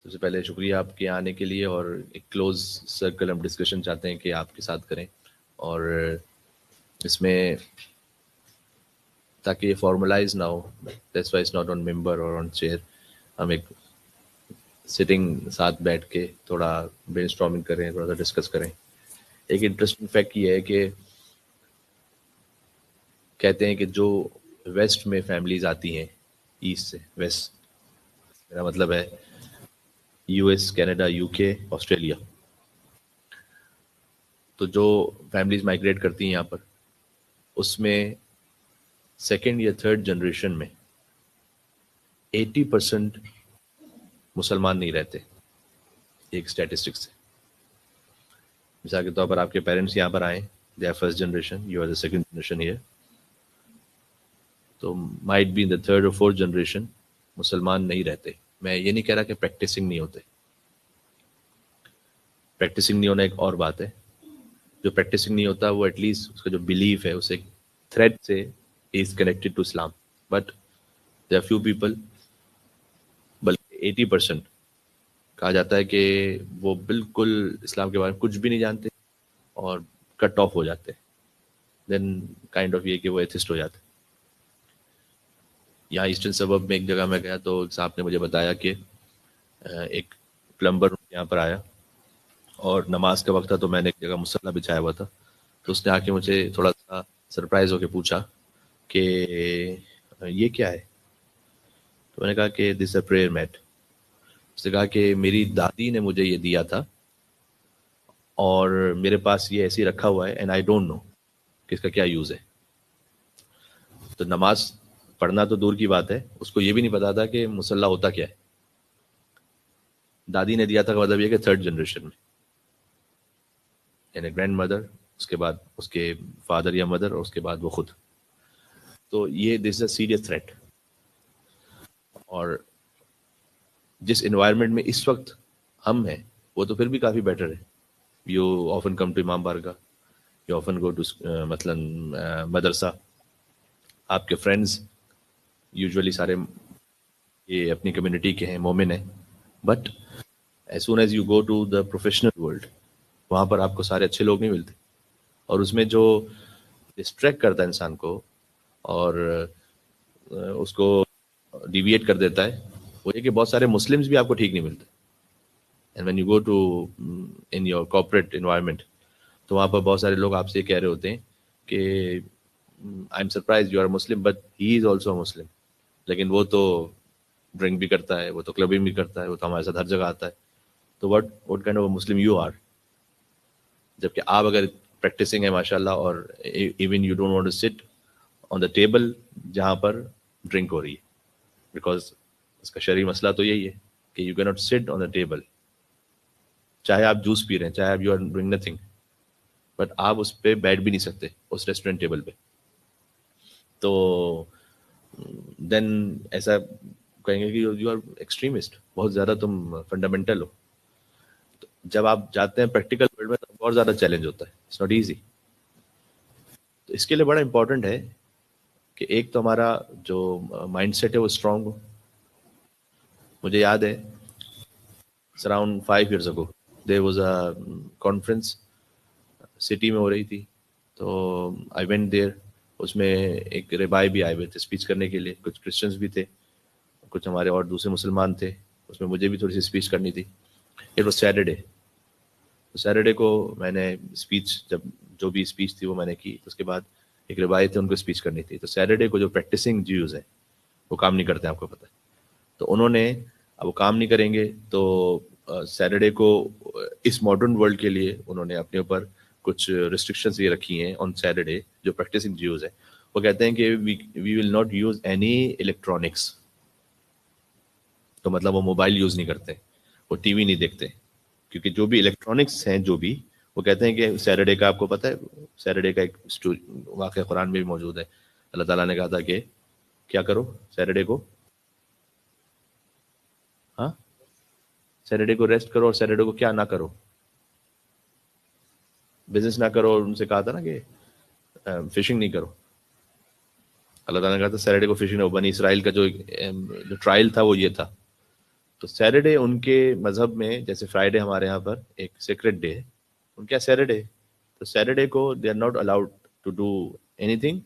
سب سے پہلے شکریہ آپ کے آنے کے لیے، اور ایک کلوز سرکل ہم ڈسکشن چاہتے ہیں کہ آپ کے ساتھ کریں، اور اس میں تاکہ یہ فارملائز نہ ہو، that's why it's not on member or on chair. ہم ایک سٹنگ ساتھ بیٹھ کے تھوڑا برین اسٹارمنگ کریں، تھوڑا سا ڈسکس کریں. ایک انٹرسٹنگ فیکٹ یہ ہے کہ کہتے ہیں کہ جو ویسٹ میں فیملیز آتی ہیں، ایسٹ سے ویسٹ، میرا مطلب ہے یو ایس، کینیڈا، یو کے، آسٹریلیا، تو جو فیملیز مائگریٹ کرتی ہیں یہاں پر، اس میں سیکنڈ یا تھرڈ جنریشن میں 80% مسلمان نہیں رہتے. ایک اسٹیٹسٹکس ہے. مثال کے طور پر آپ کے پیرنٹس یہاں پر آئیں، they are first generation, you are the second generation here, تو might be in the third or fourth generation مسلمان نہیں رہتے. میں یہ نہیں کہہ رہا کہ پریکٹسنگ نہیں ہوتے، پریکٹسنگ نہیں ہونا ایک اور بات ہے. جو پریکٹسنگ نہیں ہوتا وہ ایٹ لیسٹ اس کا جو بلیف ہے اسے تھریڈ سے is connected to Islam. But there are few people, بلکہ 80% کہا جاتا ہے کہ وہ بالکل اسلام کے بارے میں کچھ بھی نہیں جانتے اور کٹ آف ہو جاتے ہیں. دین کائنڈ آف یہ کہ وہ ایتھسٹ ہو جاتے ہیں. یہاں ایسٹرن سبب میں ایک جگہ میں گیا تو صاحب نے مجھے بتایا کہ ایک پلمبر یہاں پر آیا اور نماز کا وقت تھا، تو میں نے ایک جگہ مصلی بچھایا ہوا تھا، تو اس نے آ کے مجھے تھوڑا سا سرپرائز ہو کے پوچھا کہ یہ کیا ہے. تو میں نے کہا کہ دس اے پریئر میٹ. اس نے کہا کہ میری دادی نے مجھے یہ دیا تھا اور میرے پاس یہ ایسے ہی رکھا ہوا ہے، اینڈ آئی ڈونٹ نو کہ اس کا کیا یوز ہے. تو نماز پڑھنا تو دور کی بات ہے، اس کو یہ بھی نہیں پتا تھا کہ مصلی ہوتا کیا ہے. دادی نے دیا تھا کا مطلب یہ کہ تھرڈ جنریشن میں، یعنی گرینڈ مدر، اس کے بعد اس کے فادر یا مدر، اور اس کے بعد وہ خود. تو یہ دس اے سیریس تھریٹ. اور جس انوائرمنٹ میں اس وقت ہم ہیں وہ تو پھر بھی کافی بیٹر ہے. یو آفن کم ٹو امام بارگاہ، یو آفن گو ٹو مثلاً مدرسہ. آپ کے فرینڈز یوزولی سارے یہ اپنی کمیونٹی کے ہیں، مومن ہیں. But as soon as you go to the professional world, وہاں پر آپ کو سارے اچھے لوگ نہیں ملتے. اور اس میں جو ڈسٹریکٹ کرتا ہے انسان کو اور اس کو ڈیویٹ کر دیتا ہے، وہ یہ کہ بہت سارے مسلمز بھی آپ کو ٹھیک نہیں ملتے. And when you go to in your corporate environment, تو وہاں پر بہت سارے لوگ آپ سے یہ کہہ رہے ہوتے ہیں کہ I am surprise you are Muslim but he is also Muslim. لیکن وہ تو ڈرنک بھی کرتا ہے، وہ تو کلبنگ بھی کرتا ہے، وہ تو ہمارے ساتھ ہر جگہ آتا ہے. تو what kind of a Muslim you are? جبکہ آپ اگر پریکٹسنگ ہے ماشاء اللہ، اور even you don't want to sit on the table جہاں پر ڈرنک ہو رہی ہے، بیکاز اس کا شرعی مسئلہ تو یہی ہے کہ یو کی ناٹ سٹ آن دا ٹیبل. چاہے آپ جوس پی رہے ہیں، چاہے آپ you are doing nothing, but آپ اس پہ بیٹھ بھی نہیں سکتے اس ریسٹورینٹ ٹیبل پہ. تو دین ایسا کہیں گے کہ یو آر ایکسٹریمسٹ، بہت زیادہ تم فنڈامنٹل ہو. جب آپ جاتے ہیں پریکٹیکل ورلڈ میں تو بہت زیادہ چیلنج ہوتا ہے، اٹس ناٹ ایزی. تو اس کے لیے بڑا امپورٹنٹ ہے کہ ایک تو ہمارا جو مائنڈ سیٹ ہے وہ اسٹرانگ ہو. مجھے یاد ہے around 5 years ago there was a conference city میں ہو رہی تھی، تو آئی وینٹ دیر. اس میں ایک ریبائی بھی آئے ہوئے تھے اسپیچ کرنے کے لیے، کچھ کرسچنس بھی تھے، کچھ ہمارے اور دوسرے مسلمان تھے. اس میں مجھے بھی تھوڑی سی اسپیچ کرنی تھی. It was Saturday. سیٹرڈے کو میں نے اسپیچ، جب جو بھی اسپیچ تھی وہ میں نے کی، تو اس کے بعد ایک روایت تھے ان کو اسپیچ کرنی تھی. تو سیٹرڈے کو جو پریکٹسنگ جیوز ہیں وہ کام نہیں کرتے ہیں، آپ کو پتہ ہے. تو انہوں نے، اب وہ کام نہیں کریں گے تو سیٹرڈے کو اس ماڈرن ورلڈ کے لیے انہوں نے اپنے اوپر کچھ ریسٹرکشنز یہ رکھی ہیں آن سیٹرڈے. جو پریکٹسنگ جیوز ہیں وہ کہتے ہیں کہ we will not use any electronics. تو مطلب وہ موبائل یوز نہیں کرتے، وہ ٹی وی نہیں دیکھتے، کیونکہ جو بھی الیکٹرانکس ہیں جو بھی، وہ کہتے ہیں کہ سیٹرڈے کا، آپ کو پتہ ہے سیٹرڈے کا ایک واقعہ قرآن میں بھی موجود ہے. اللہ تعالیٰ نے کہا تھا کہ کیا کرو سیٹرڈے کو، ہاں سیٹرڈے کو ریسٹ کرو، اور سیٹرڈے کو کیا نہ کرو، بزنس نہ کرو. اور ان سے کہا تھا نا کہ فشنگ نہیں کرو. اللہ تعالیٰ نے کہا تھا سیٹرڈے کو فشنگ نہ ہو. بنی اسرائیل کا جو ٹرائل تھا وہ یہ تھا تو سیٹرڈے ان کے مذہب میں جیسے فرائیڈے ہمارے یہاں پر ایک سیکرٹ ڈے ہے، ان کے سیٹرڈے، تو سیٹرڈے کو they are not allowed to do anything.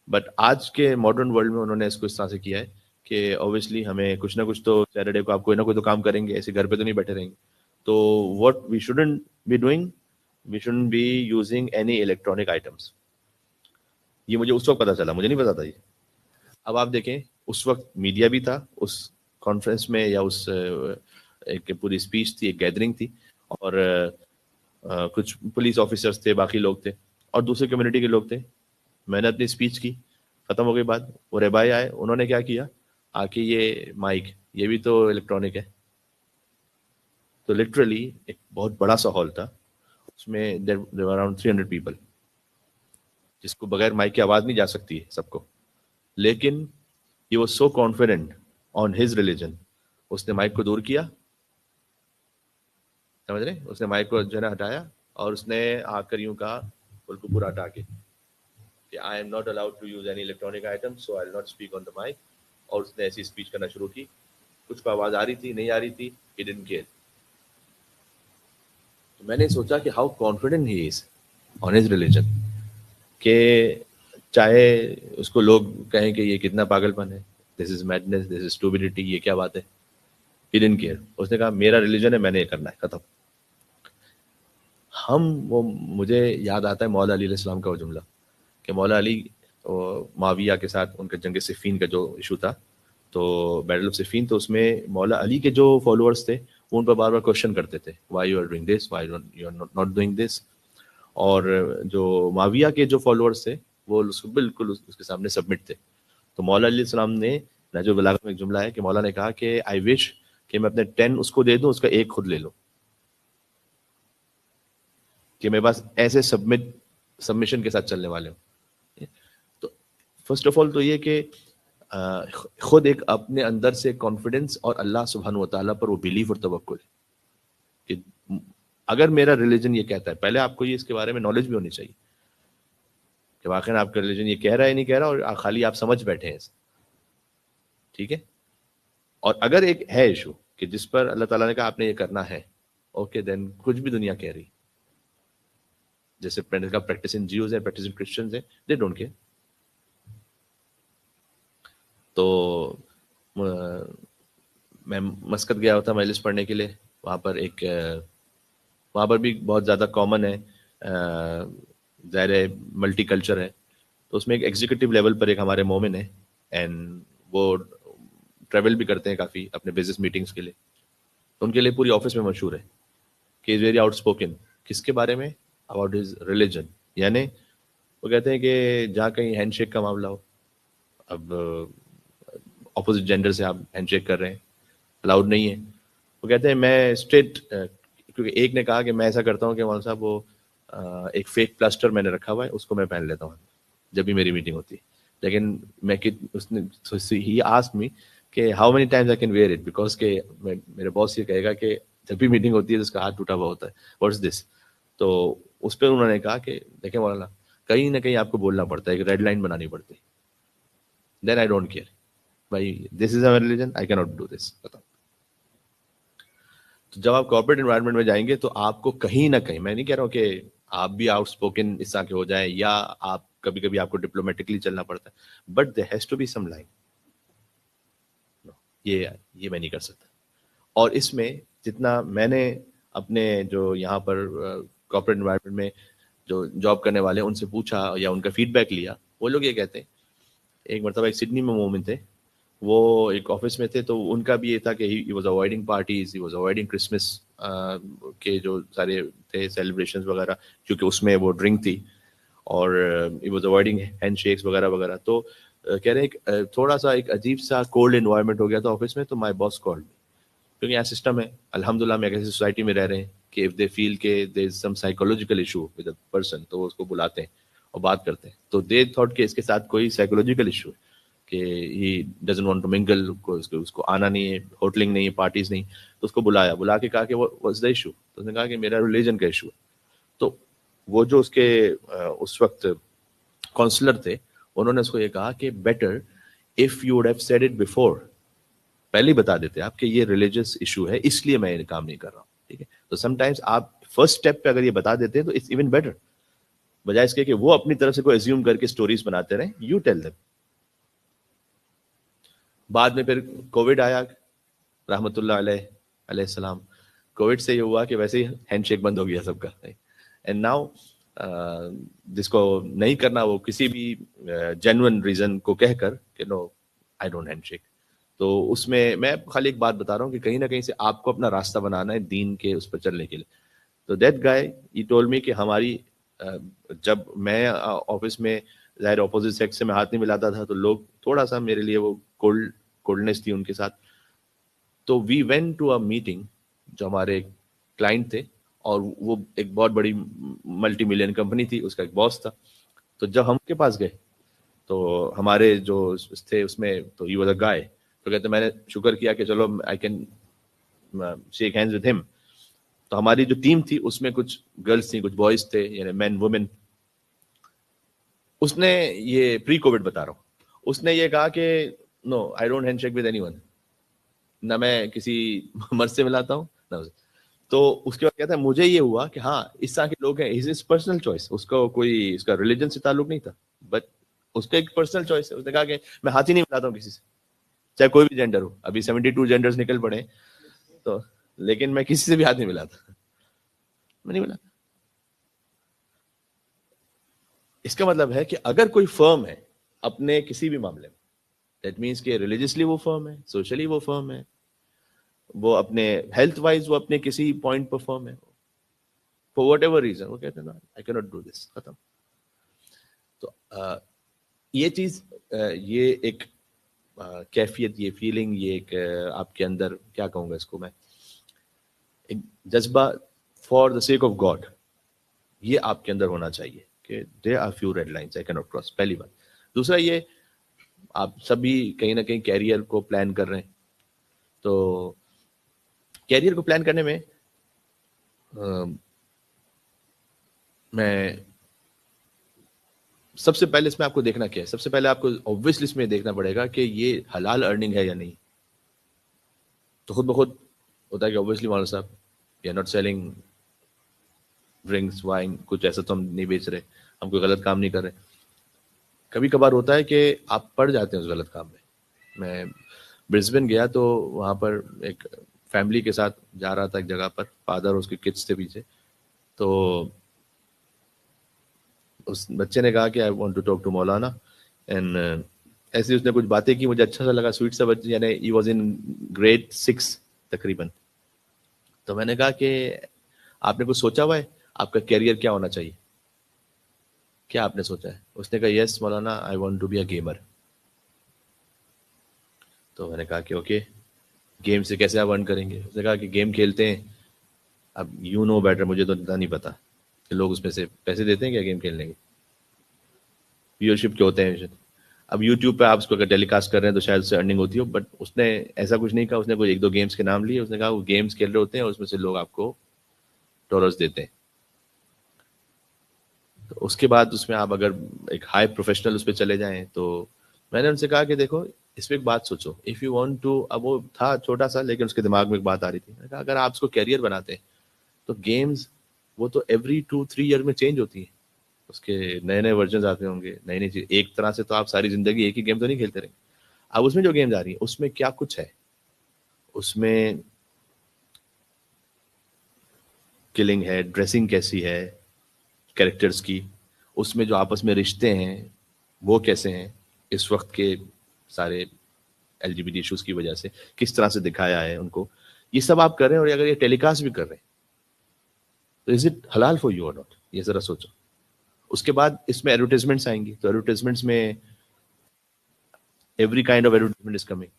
But آج کے ماڈرن ورلڈ میں انہوں نے اس کو اس طرح سے کیا ہے کہ اوبیسلی ہمیں کچھ نہ کچھ تو سیٹرڈے کو آپ کوئی نہ کوئی تو کام کریں گے، ایسے گھر پہ تو نہیں بیٹھے رہیں گے. تو what we shouldn't be doing, we shouldn't be using any electronic items. یہ مجھے اس وقت پتا چلا، مجھے نہیں پتا تھا یہ. اب آپ دیکھیں اس وقت میڈیا بھی تھا اس کانفرنس میں، یا اس ایک پوری اسپیچ تھی، ایک گیدرنگ تھی، اور کچھ پولیس آفیسرس تھے، باقی لوگ تھے، اور دوسرے کمیونٹی کے لوگ تھے. میں نے اپنی اسپیچ کی، ختم ہو گئی بات. وہ ریبائی آئے، انہوں نے کیا کیا، آ کے یہ مائک یہ بھی تو الیکٹرانک ہے. تو لٹرلی ایک بہت بڑا سا ہال تھا، اس میں اراؤنڈ 300 پیپل، جس کو بغیر مائک کی آواز نہیں جا سکتی ہے سب کو. لیکن he was so confident on his religion, اس نے مائک کو دور کیا، سمجھ رہے، اس نے مائک کو جو ہے نا ہٹایا، اور اس نے آ کر یوں کہا بالکل کو پورا ہٹا کے کہ I am not allowed to use any electronic item so I will not speak on the mic. اور اس نے ایسی اسپیچ کرنا شروع کی. کچھ کو آواز آ رہی تھی، نہیں آ رہی تھی، ہی ڈنٹ کیئر. تو میں نے سوچا کہ how confident he is on his religion, کہ چاہے اس کو لوگ کہیں کہ یہ کتنا پاگل پن ہے، دس از میڈنس، دس از اسٹوبڈیٹی، یہ کیا بات ہے. He didn't care. اس نے کہا میرا ریلیجن ہے، میں نے یہ کرنا ہے، ختم. وہ مجھے یاد آتا ہے مولا علی علیہ السلام کا وہ جملہ کہ مولا علی معاویہ کے ساتھ ان کا جنگ صفین کا جو ایشو تھا، تو بیٹل آف صفین، تو اس میں مولا علی کے جو فالوورس تھے وہ ان پر بار بار کوشچن کرتے تھے، why you are doing this, why you are not doing this. اور جو معاویہ کے جو فالوورس تھے وہ اس کو بالکل اس کے سامنے سبمٹ تھے. تو مولا علیہ السلام نے نہج البلاغہ میں ایک جملہ ہے کہ مولا نے کہا کہ آئی وش کہ میں اپنے 10 اس کو دے دوں، اس کا ایک خود لے لوں، کہ میرے پاس ایسے سبمیشن کے ساتھ چلنے والے ہوں. تو فرسٹ آف آل تو یہ کہ خود ایک اپنے اندر سے کانفیڈنس، اور اللہ سبحانہ و تعالیٰ پر وہ بلیف اور توکل ہے کہ اگر میرا ریلیجن یہ کہتا ہے، پہلے آپ کو یہ اس کے بارے میں نالج بھی ہونی چاہیے کہ واقعی آپ کا ریلیجن یہ کہہ رہا ہے نہیں کہہ رہا، اور خالی آپ سمجھ بیٹھے ہیں. ٹھیک ہے. اور اگر ایک ہے ایشو کہ جس پر اللہ تعالیٰ نے کہا آپ نے یہ کرنا ہے، اوکے دین کچھ بھی دنیا کہہ رہی، جیسے پریکٹسنگ جیوز ہیں، پریکٹسنگ کرسچنز ہیں، دے ڈونٹ کیئر. تو میں مسقط گیا تھا مجلس پڑھنے کے لیے، وہاں پر بھی بہت زیادہ کامن ہے، ظاہر ہے ملٹی کلچر ہے. تو اس میں ایک ایگزیکٹو لیول پر ایک ہمارے مومن ہے، اینڈ وہ ٹریول بھی کرتے ہیں کافی اپنے بزنس میٹنگس کے لیے. تو ان کے لیے پوری آفس میں مشہور ہے کہ از ویری آؤٹ اسپوکن. کس کے بارے میں؟ About his religion. یعنی وہ کہتے ہیں کہ جہاں کہیں ہینڈ شیک کا معاملہ ہو، اب اپوزٹ جینڈر سے آپ ہینڈ شیک کر رہے ہیں، الاؤڈ نہیں ہے. وہ کہتے ہیں میں اسٹریٹ، کیونکہ ایک نے کہا کہ میں ایسا کرتا ہوں کہ مولانا صاحب وہ ایک فیک پلاسٹر میں نے رکھا ہوا ہے، اس کو میں پہن لیتا ہوں جب بھی میری میٹنگ ہوتی ہے. لیکن میں اس نے ہی آسکڈ می کہ how many times I can wear it, because کہ میرے باس یہ کہے گا کہ جب بھی میٹنگ ہوتی ہے تو اس کا ہاتھ ٹوٹا ہوا ہوتا ہے، واٹس دس. تو اس پہ انہوں نے کہا کہ دیکھیں مولانا، کہیں نہ کہیں آپ کو بولنا پڑتا ہے، ایک ریڈ لائن بنانی پڑتی ہے. دین آئی ڈونٹ کیئر بھائی، دس از اوور ریلیجن، آئی کی ناٹ ڈو دس. بتاؤ. تو جب آپ کارپوریٹ انوائرمنٹ میں جائیں گے تو آپ کو کہیں نہ کہیں، میں نہیں کہہ رہا ہوں کہ آپ بھی آؤٹ اسپوکن اس طرح کے ہو جائیں، یا آپ کبھی کبھی آپ کو ڈپلومیٹکلی چلنا پڑتا ہے، but there has to be some line. یہ میں نہیں کر سکتا. اور اس میں جتنا میں نے اپنے جو یہاں پر کارپوریٹ انوائرمنٹ میں جو جاب کرنے والے ان سے پوچھا یا ان کا فیڈ بیک لیا، وہ لوگ یہ کہتے ہیں. ایک مرتبہ ایک سڈنی میں مومن تھے، وہ ایک آفس میں تھے، تو ان کا بھی یہ تھا کہ he was avoiding parties, he was avoiding Christmas کے جو سارے تھے سیلیبریشنز وغیرہ، کیونکہ اس میں وہ ڈرنک تھی، اور he was avoiding hand shakes وغیرہ وغیرہ. تو کہہ رہے ہیں تھوڑا سا ایک عجیب سا کولڈ انوائرمنٹ ہو گیا تھا آفس میں. تو مائی باس کالڈ، کیونکہ یہاں سسٹم ہے الحمدللہ، میں ایسی سوسائٹی میں رہ رہے ہیں کہ اف دے فیل کہ there is some psychological issue with a person, تو وہ اس کو بلاتے ہیں اور بات کرتے ہیں. تو دے تھاٹ کہ اس کے ساتھ کوئی سائیکولوجیکل ایشو ہے، کہ ہی ڈزنٹ وانٹ ٹو منگل، اس کو آنا نہیں ہے، ہوٹلنگ نہیں ہے، پارٹیز نہیں. تو اس کو بلا کے کہا کہ واٹس دا ایشو. تو اس نے کہا کہ میرا ریلیجن کا ایشو ہے. تو وہ جو اس کے اس وقت کاؤنسلر تھے، انہوں نے اس کو یہ کہا کہ better if you would have said it before پہلے ہی بتا دیتے آپ کہ یہ ریلیجس ایشو ہے, اس لیے میں یہ کام نہیں کر رہا ہوں, ٹھیک ہے. تو سم ٹائمس آپ فرسٹ اسٹیپ پہ اگر یہ بتا دیتے ہیں تو اٹس ایون بیٹر, بجائے اس کے کہ وہ اپنی طرف سے کوئی ایزیوم کر کے اسٹوریز بناتے رہیں. You tell them. بعد میں پھر کووڈ آیا, رحمۃ اللہ علیہ السلام. کووڈ سے یہ ہوا کہ ویسے ہی ہینڈ شیک بند ہو گیا سب کا. اینڈ ناؤ جس کو نہیں کرنا وہ کسی بھی جینوئن ریزن کو کہہ کر کہ no I don't hand shake. تو اس میں خالی ایک بات بتا رہا ہوں کہ کہیں نہ کہیں سے آپ کو اپنا راستہ بنانا ہے دین کے اس پر چلنے کے لیے. تو that guy he told me کہ ہماری جب میں آفس میں ظاہر اپوزٹ سیکس سے میں ہاتھ نہیں ملاتا تھا تو لوگ تھوڑا سا میرے لیے وہ کولڈنس تھی ان کے ساتھ. تو we went to a meeting, جو ہمارے کلائنٹ تھے اور وہ ایک بہت بڑی ملٹی ملین کمپنی تھی, اس کا ایک باس تھا. تو جب ہم کے پاس گئے تو ہمارے جو تھے اس میں تو ہی واز اے گائے. تو کہتے میں نے شکر کیا کہ چلو I can shake hands with ہم. تو ہماری جو ٹیم تھی اس میں کچھ گرلس تھیں, کچھ بوائز تھے, یعنی مین وومن. اس نے یہ پری کووڈ بتا رہا ہوں, اس نے یہ کہا کہ no I don't hand shake with anyone, نہ میں کسی مرد سے ملاتا ہوں نہ. تو اس کے بعد کہتا ہے مجھے یہ ہوا کہ ہاں اس طرح کے لوگ ہیں, از پرسنل چوائس, اس کو کوئی اس کا ریلیجن سے تعلق نہیں تھا, بٹ اس کا ایک پرسنل چوائس ہے. اس نے کہا کہ میں ہاتھ ہی نہیں ملاتا ہوں کسی سے, چاہے کوئی بھی جینڈر ہو. ابھی 72 جینڈرز نکل پڑے تو, لیکن میں کسی سے بھی ہاتھ نہیں ملاتا, میں نہیں ملاتا. اس کا مطلب ہے کہ اگر کوئی فرم ہے اپنے کسی بھی معاملے میں, دیٹ مینس کہ ریلیجسلی وہ فرم ہے, سوشلی وہ فرم ہے, وہ اپنے ہیلتھ وائز وہ اپنے کسی پوائنٹ پر فرم ہے, فور واٹ ایور ریزن وہ کہتے ہیں نا آئی کینٹ ڈو دس, ختم. تو یہ چیز, یہ ایک کیفیت, یہ فیلنگ, یہ ایک آپ کے اندر کیا کہوں گا اس کو میں, ایک جذبہ for the sake of God, یہ آپ کے اندر ہونا چاہیے کہ there are few red lines I can't cross. پہلی بات. دوسرا یہ, آپ سبھی کہیں نہ کہیں کیریئر کو پلان کر رہے ہیں. تو کیریئر کو پلان کرنے میں میں سب سے پہلے اس میں آپ کو دیکھنا کیا ہے, سب سے پہلے آپ کو obviously اس میں دیکھنا پڑے گا کہ یہ حلال ارننگ ہے یا نہیں. تو خود بخود ہوتا ہے کہ obviously مولانا صاحب we are not selling drinks wine, کچھ ایسا تو ہم نہیں بیچ رہے, ہم کوئی غلط کام نہیں کر رہے. کبھی کبھار ہوتا ہے کہ آپ پڑ جاتے ہیں اس غلط کام میں. میں برسبن گیا تو وہاں پر ایک فیملی کے ساتھ جا رہا تھا ایک جگہ پر, فادر اور اس کے کڈس تھے پیچھے. تو اس بچے نے کہا کہ I want to talk to Maulana, and ایسے اس نے کچھ باتیں کی, مجھے اچھا سا لگا, سویٹ سا بچہ, یعنی ہی واز ان گریڈ 6 تقریباً. تو میں نے کہا کہ آپ نے کچھ سوچا ہوا ہے, آپ کا کیریئر کیا ہونا چاہیے, کیا آپ نے سوچا ہے؟ اس نے کہا yes Maulana I want to be a gamer. تو میں نے کہا کہ اوکے, گیم سے کیسے آپ ارن کریں گے؟ اس نے کہا کہ گیم کھیلتے ہیں, اب یو نو بیٹر, مجھے تو اتنا نہیں پتا کہ لوگ اس میں سے پیسے دیتے ہیں کیا گیم کھیلنے کے, ویورشپ کے ہوتے ہیں. اب یوٹیوب پہ آپ اس کو اگر ٹیلی کاسٹ کر رہے ہیں تو شاید اس سے ارننگ ہوتی ہو, بٹ اس نے ایسا کچھ نہیں کہا. اس نے کوئی ایک دو گیمس کے نام لیے, اس نے کہا وہ گیمس کھیل رہے ہوتے ہیں اور اس میں سے لوگ آپ کو ڈالرز دیتے ہیں. تو اس کے بعد اس میں آپ اگر ایک ہائی پروفیشنل اس پہ چلے جائیں, تو میں نے ان سے کہا کہ دیکھو اس پہ ایک بات سوچو, اف یو وانٹ ٹو, اب وہ تھا چھوٹا سا لیکن اس کے دماغ میں ایک بات آ رہی تھی. میں نے کہا اگر آپ اس کو کیریئر بناتے ہیں تو گیمز وہ تو ایوری 2-3 ایئر میں چینج ہوتی ہیں, اس کے نئے نئے ورژنز آتے ہوں گے, نئی نئی چیز. ایک طرح سے تو آپ ساری زندگی ایک ہی گیم تو نہیں کھیلتے رہیں. اب اس میں جو گیمز آ رہی ہیں اس میں کیا کچھ ہے, اس میں کلنگ ہے, ڈریسنگ کیسی ہے کیریکٹرز کی, اس میں جو آپس میں رشتے ہیں وہ کیسے ہیں, اس وقت کے سارے L G B T issues کی وجہ سے کس طرح سے دکھایا ہے ان کو, یہ سب آپ کر رہے ہیں. اور اگر یہ ٹیلی کاسٹ بھی کر رہے ہیں تو از اٹ حلال فار یو اور ناٹ, یہ ذرا سوچو. اس کے بعد اس میں ایڈورٹیزمنٹس آئیں گی, تو ایڈورٹیزمنٹس میں every kind of advertisement is coming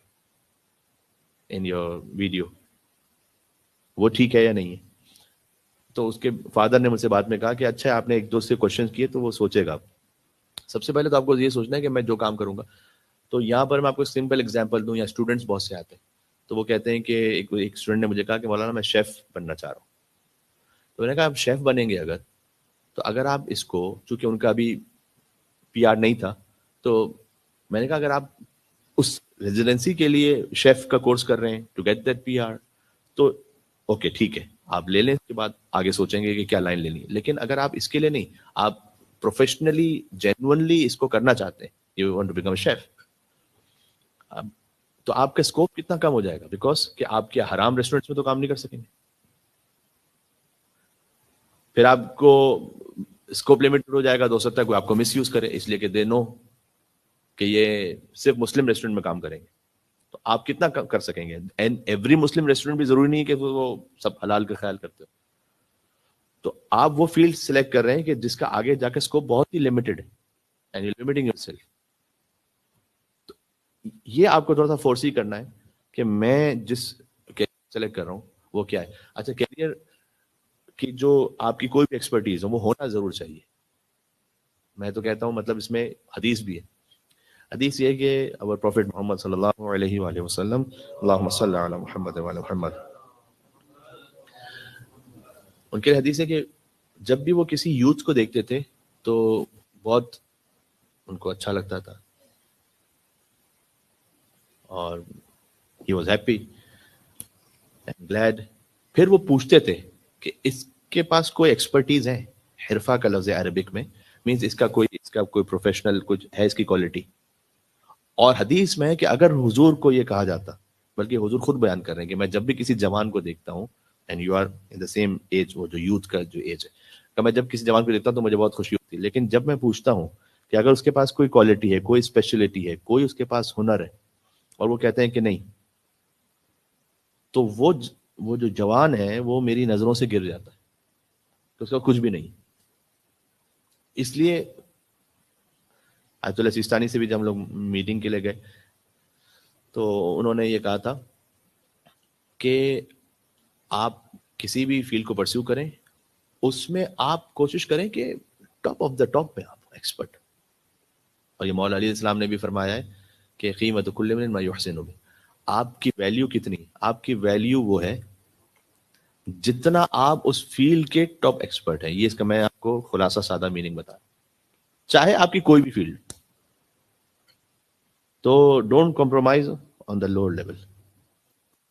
in your video, وہ ٹھیک ہے یا نہیں ہے؟ تو اس کے فادر نے مجھ سے بعد میں کہا کہ اچھا آپ نے ایک دو سے کوشچن کیے تو وہ سوچے گا. سب سے پہلے تو آپ کو یہ سوچنا ہے کہ میں جو کام کروں گا, تو یہاں پر میں آپ کو سمپل اگزامپل دوں, یا اسٹوڈنٹس بہت سے آتے ہیں تو وہ کہتے ہیں کہ ایک اسٹوڈنٹ نے مجھے کہا کہ مولانا میں شیف بننا چاہ رہا ہوں. تو میں نے کہا آپ شیف بنیں گے اگر, تو اگر آپ اس کو, چونکہ ان کا ابھی پی آر نہیں تھا, تو میں نے کہا اگر آپ اس ریزیڈنسی کے لیے شیف کا کورس کر رہے ہیں ٹو گیٹ دیٹ PR, تو اوکے ٹھیک ہے آپ لے لیں, اس کے بعد آگے سوچیں گے کہ کیا لائن لینی ہے. لیکن اگر آپ اس کے لیے نہیں, آپ پروفیشنلی جینوئنلی اس کو کرنا چاہتے ہیں, you want to become a chef, تو آپ کا اسکوپ کتنا کم ہو جائے گا, بیکاز کہ آپ کے حرام ریسٹورینٹس میں تو کام نہیں کر سکیں گے. پھر آپ کو اسکوپ لمیٹڈ ہو جائے گا, تو ہو سکتا ہے کوئی آپ کو مس یوز کرے, اس لیے کہ دے نو کہ یہ صرف مسلم ریسٹورینٹ میں کام کریں گے. تو آپ کتنا کر سکیں گے؟ اینڈ ایوری مسلم ریسٹورینٹ بھی ضروری نہیں ہے کہ وہ سب حلال کا خیال کرتے ہو. تو آپ وہ فیلڈ سلیکٹ کر رہے ہیں کہ جس کا آگے جا کے اسکوپ بہت ہی لمیٹڈ ہے, and you limiting your self. یہ آپ کو تھوڑا سا فورس ہی کرنا ہے کہ میں جس سلیکٹ کر رہا ہوں وہ کیا ہے. اچھا, کیریئر کی جو آپ کی کوئی بھی ایکسپرٹیز ہو وہ ہونا ضرور چاہیے. میں تو کہتا ہوں مطلب اس میں حدیث بھی ہے. حدیث یہ کہ اور پروفٹ محمد صلی اللہ علیہ وآلہ وسلم, اللہم صلی علی محمد وعلی محمد, ان کے حدیث ہے کہ جب بھی وہ کسی یوتھ کو دیکھتے تھے تو بہت ان کو اچھا لگتا تھا, اور he was happy and glad. پھر وہ پوچھتے تھے کہ اس کے پاس کوئی ایکسپرٹیز ہے. حرفہ کا لفظ ہے عربک میں, مینس اس کا کوئی پروفیشنل کچھ ہے اس کی کوالٹی. اور حدیث میں ہے کہ اگر حضور کو یہ کہا جاتا, بلکہ حضور خود بیان کر رہے ہیں کہ میں جب بھی کسی جوان کو دیکھتا ہوں, and you are in the same age, وہ جو یوتھ کا جو ایج ہے, کہ میں جب کسی جوان کو دیکھتا ہوں تو مجھے بہت خوشی ہوتی ہے. لیکن جب میں پوچھتا ہوں کہ اگر اس کے پاس کوئی کوالٹی ہے, کوئی اسپیشلٹی ہے, کوئی اس کے پاس ہنر ہے, اور وہ کہتے ہیں کہ نہیں, تو وہ جو جوان ہے وہ میری نظروں سے گر جاتا ہے, تو اس کا کچھ بھی نہیں. اس لیے آیت اللہ سیستانی سے بھی جب ہم لوگ میٹنگ کے لیے گئے تو انہوں نے یہ کہا تھا کہ آپ کسی بھی فیلڈ کو پرسیو کریں, اس میں آپ کوشش کریں کہ ٹاپ آف دا ٹاپ پہ آپ ایکسپرٹ. اور یہ مولا علیہ السلام نے بھی فرمایا ہے کہ قیمت کل من ما یحسن بہ, آپ کی ویلیو کتنی, آپ کی ویلیو وہ ہے جتنا آپ اس فیلڈ کے ٹاپ ایکسپرٹ ہیں. یہ اس کا میں آپ کو خلاصہ سادہ میننگ بتا, چاہے آپ کی کوئی بھی فیلڈ. تو don't compromise on the lower level,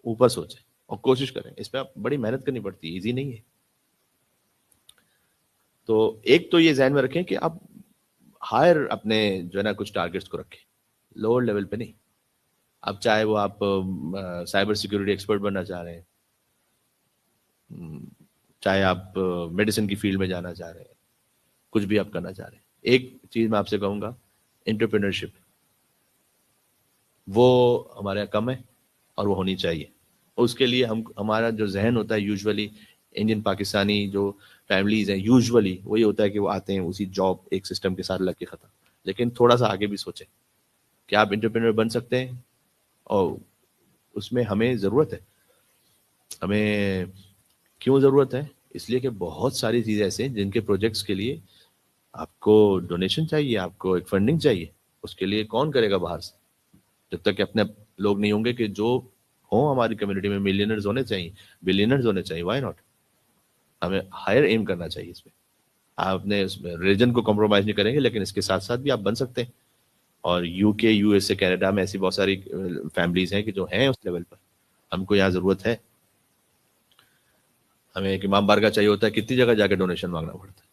اوپر سوچیں اور کوشش کریں. اس پہ آپ بڑی محنت کرنی پڑتی ہے, ایزی نہیں ہے. تو ایک تو یہ ذہن میں رکھیں کہ آپ ہائر اپنے جو ہے نا کچھ ٹارگیٹس کو رکھیں, لوور لیول پہ نہیں. اب چاہے وہ آپ سائبر سیکورٹی ایکسپرٹ بننا چاہ رہے ہیں, چاہے آپ میڈیسن کی فیلڈ میں جانا چاہ رہے ہیں, کچھ بھی آپ کرنا چاہ رہے ہیں, ایک چیز میں آپ سے کہوں گا, انٹرپرینرشپ وہ ہمارے یہاں کم ہے اور وہ ہونی چاہیے. اس کے لیے ہمارا جو ذہن ہوتا ہے یوزولی انڈین پاکستانی جو فیملیز ہیں, یوزولی وہی ہوتا ہے کہ وہ آتے ہیں اسی جاب ایک سسٹم کے ساتھ لگ کے ختم. لیکن تھوڑا سا آگے بھی سوچیں کہ آپ انٹرپرینر بن سکتے ہیں, اور اس میں ہمیں ضرورت ہے. ہمیں کیوں ضرورت ہے؟ اس لیے کہ بہت ساری چیزیں ایسے ہیں جن کے پروجیکٹس کے لیے آپ کو ڈونیشن چاہیے, آپ کو ایک فنڈنگ چاہیے. اس کے لیے کون کرے گا باہر سے, جب تک کہ اپنے لوگ نہیں ہوں گے کہ جو ہوں ہماری کمیونٹی میں ملینرز ہونے چاہیے, بلینرز ہونے چاہیے. وائی ناٹ, ہمیں ہائر ایم کرنا چاہیے اس میں. آپ اپنے اس میں ریلیجن کو کمپرومائز نہیں کریں گے, لیکن اس کے ساتھ ساتھ بھی آپ بن سکتے ہیں. اور یو کے, یو ایس اے, کینیڈا میں ایسی بہت ساری فیملیز ہیں کہ جو ہیں اس لیول پر. ہم کو یہاں ضرورت ہے. ہمیں ایک امام بارگاہ چاہیے ہوتا ہے, کتنی جگہ جا کے ڈونیشن مانگنا پڑتا ہے,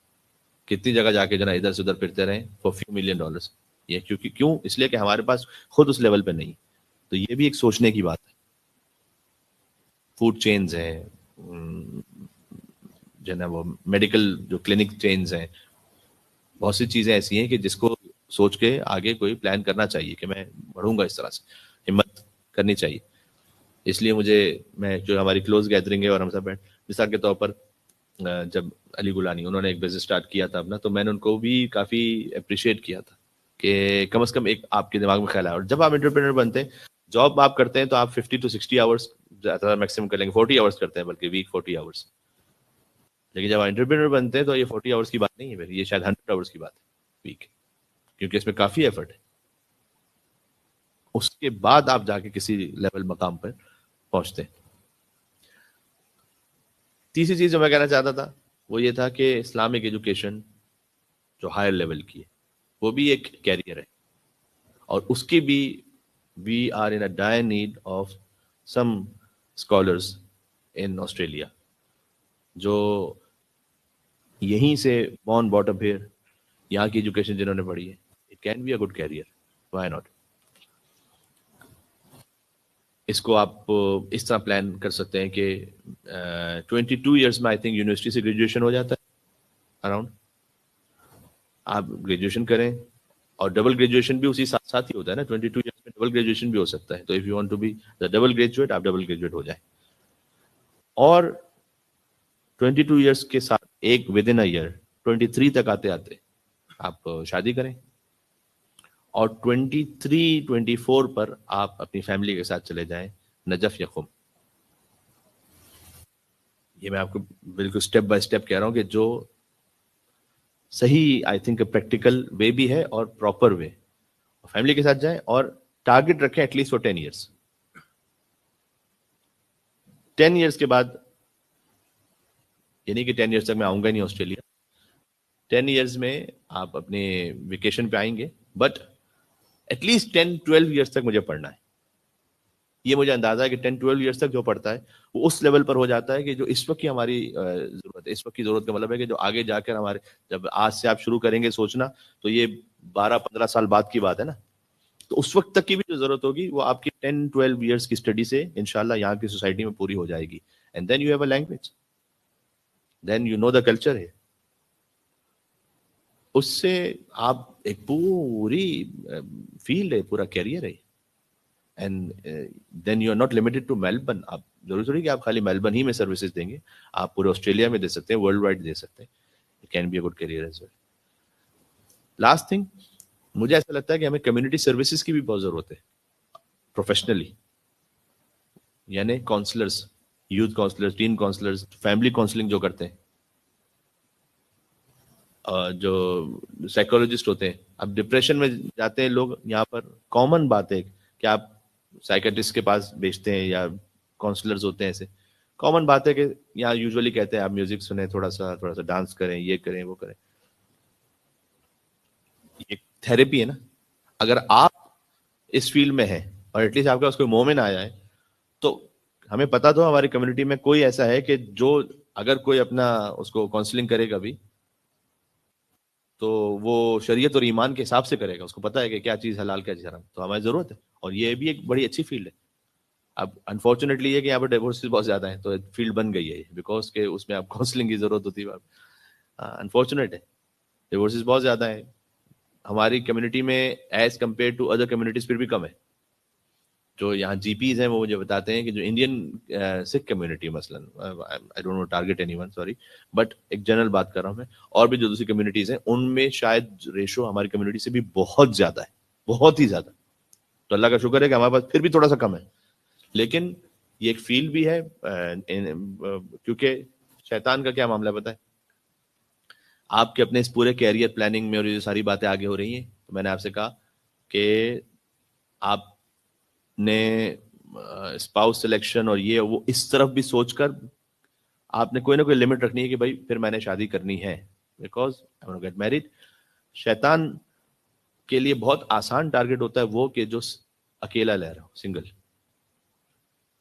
کتنی جگہ جا کے جو نا ادھر سے ادھر پھرتے رہیں فار فیو ملین ڈالرس. یہ کیوں؟ اس لیے کہ ہمارے پاس خود اس لیول پہ نہیں. تو یہ بھی ایک سوچنے کی بات ہے. فوڈ چینز ہیں, جو ہے نا وہ میڈیکل جو کلینک چینز ہیں, بہت سی چیزیں ایسی ہیں کہ جس کو سوچ کے آگے کوئی پلان کرنا چاہیے کہ میں بڑھوں گا اس طرح سے, ہمت کرنی چاہیے. اس لیے میں جو ہماری کلوز گیدرنگ ہے اور ہم سب مثال کے طور پر جب علی گولانی انہوں نے ایک بزنس اسٹارٹ کیا تھا اپنا, تو میں نے ان کو بھی کافی اپریشیٹ کیا تھا کہ کم از کم ایک آپ کے دماغ میں خیال ہے. اور جب آپ انٹرپرینر بنتے ہیں, جاب آپ کرتے ہیں تو آپ 50 to 60 آورس زیادہ میکسیمم کر لیں گے, 40 آورس کرتے ہیں بلکہ ویک 40 آورس. لیکن جب انٹرپرینر بنتے ہیں تو یہ 40 آورس کی بات نہیں ہے, یہ شاید 100 آورس کی بات ہے ویک, کیونکہ اس میں کافی ایفرٹ ہے. اس کے بعد آپ جا کے کسی لیول مقام پر پہنچتے ہیں. تیسری چیز جو میں کہنا چاہتا تھا وہ یہ تھا کہ اسلامک ایجوکیشن جو ہائر لیول کی ہے وہ بھی ایک کیریئر ہے, اور اس کی بھی we are in a dire need of some scholars in Australia جو یہیں سے born brought up here, یہاں کی ایجوکیشن جنہوں نے پڑھی ہے, it can be a good career, why not. اس کو آپ اس طرح پلان کر سکتے ہیں کہ 22 ایئرس میں آئی تھنک یونیورسٹی سے گریجویشن ہو جاتا ہے اراؤنڈ. آپ گریجویشن کریں اور ڈبل گریجویشن بھی اسی ساتھ ساتھ ہی ہوتا ہے نا, 22 ایئرس میں ڈبل گریجویشن بھی ہو سکتا ہے. تو if you want to be the double graduate, آپ ڈبل گریجویٹ ہو جائیں, اور 22 ایئرس کے ساتھ ایک ود ان اے ایئر 23 تک آتے آتے آپ شادی کریں, اور 23-24 پر آپ اپنی فیملی کے ساتھ چلے جائیں نجف یا قم. یہ میں آپ کو بالکل اسٹیپ بائی اسٹیپ کہہ رہا ہوں کہ جو صحیح آئی تھنک پریکٹیکل وے بھی ہے اور پراپر وے. فیملی کے ساتھ جائیں اور ٹارگیٹ رکھیں at least four 10 years. 10 years کے بعد, یعنی کہ 10 ایئرس تک میں آؤں گا ہی نہیں آسٹریلیا, 10 ایئرس میں آپ اپنے ویکیشن پہ آئیں گے, بٹ ایٹ لیسٹ 10-12 ایئرس تک مجھے پڑھنا ہے. یہ مجھے اندازہ ہے کہ 10-12 ایئرس تک جو پڑھتا ہے وہ اس لیول پر ہو جاتا ہے کہ جو اس وقت کی ہماری ضرورت ہے. اس وقت کی ضرورت کا مطلب ہے کہ جو آگے جا کر ہمارے, جب آج سے آپ شروع کریں گے سوچنا, تو یہ 12-15 سال بعد کی بات ہے نا. تو اس وقت تک کی بھی جو ضرورت ہوگی وہ آپ کی 10-12 ایئرس کی اسٹڈی سے انشاءاللہ یہاں کی سوسائٹی میں پوری ہو جائے گی. And then you have a language, then you know the culture ہے. اس سے آپ ایک پوری فیلڈ ہے, پورا کیریئر ہے. And then you are not limited to Melbourne. آپ ضروری کہ آپ خالی میلبرن ہی میں سروسز دیں گے, آپ پورے آسٹریلیا میں دے سکتے ہیں, ورلڈ وائڈ دے سکتے ہیں. It can be a good career as well. Last thing, مجھے ایسا لگتا ہے کہ ہمیں کمیونٹی سروسز کی بھی بہت ضرورت ہے پروفیشنلی, یعنی counsellors, youth counsellors, teen counsellors, family counselling جو کرتے ہیں, جو سائیکولوجسٹ ہوتے ہیں. اب ڈپریشن میں جاتے ہیں لوگ, یہاں پر کامن بات ہے کہ آپ سائیکٹرسٹ کے پاس بیچتے ہیں یا کاؤنسلرز ہوتے ہیں, ایسے کامن بات ہے کہ یہاں یوزولی کہتے ہیں آپ میوزک سنیں, تھوڑا سا ڈانس کریں, یہ کریں وہ کریں. یہ تھراپی ہے نا. اگر آپ اس فیلڈ میں ہیں اور ایٹ لیسٹ آپ کے پاس کوئی مومن آیا ہے, تو ہمیں پتا تو ہماری کمیونٹی میں کوئی ایسا ہے کہ جو اگر کوئی اپنا اس کو کاؤنسلنگ کرے گا بھی تو وہ شریعت اور ایمان کے حساب سے کرے گا, اس کو پتا ہے کہ کیا چیز حلال کیا چیز حرام. تو ہماری ضرورت ہے, اور یہ بھی ایک بڑی اچھی فیلڈ ہے. اب انفارچونیٹلی یہ کہ یہاں پر ڈیورسز بہت زیادہ ہیں, تو فیلڈ بن گئی ہے بیکاز کہ اس میں آپ کاؤنسلنگ کی ضرورت ہوتی ہے. انفارچونیٹ ہے, ڈیورسز بہت زیادہ ہیں ہماری کمیونٹی میں as compare to other communities, پھر بھی کم ہے. جو یہاں جی پیز ہیں وہ مجھے بتاتے ہیں کہ جو انڈین سکھ کمیونٹی مثلاً, I don't know target anyone, sorry, but ایک جنرل بات کر رہا ہوں میں, اور بھی جو دوسری کمیونٹیز ہیں ان میں شاید ریشو ہماری کمیونٹی سے بھی بہت زیادہ ہے, بہت ہی زیادہ. تو اللہ کا شکر ہے کہ ہمارے پاس پھر بھی تھوڑا سا کم ہے, لیکن یہ ایک فیلڈ بھی ہے. کیونکہ شیطان کا کیا معاملہ ہے پتہ ہے, آپ کے اپنے اس پورے کیریئر پلاننگ میں اور یہ ساری باتیں آگے ہو رہی ہیں, تو میں نے آپ سے کہا کہ آپ نے اسپاؤس سلیکشن اور یہ وہ اس طرف بھی سوچ کر آپ نے کوئی نہ کوئی لمٹ رکھنی ہے کہ بھائی پھر میں نے شادی کرنی ہے, because I want to get married. شیطان کے لیے بہت آسان ٹارگیٹ ہوتا ہے وہ کہ جو اکیلا رہ رہا ہو, سنگل.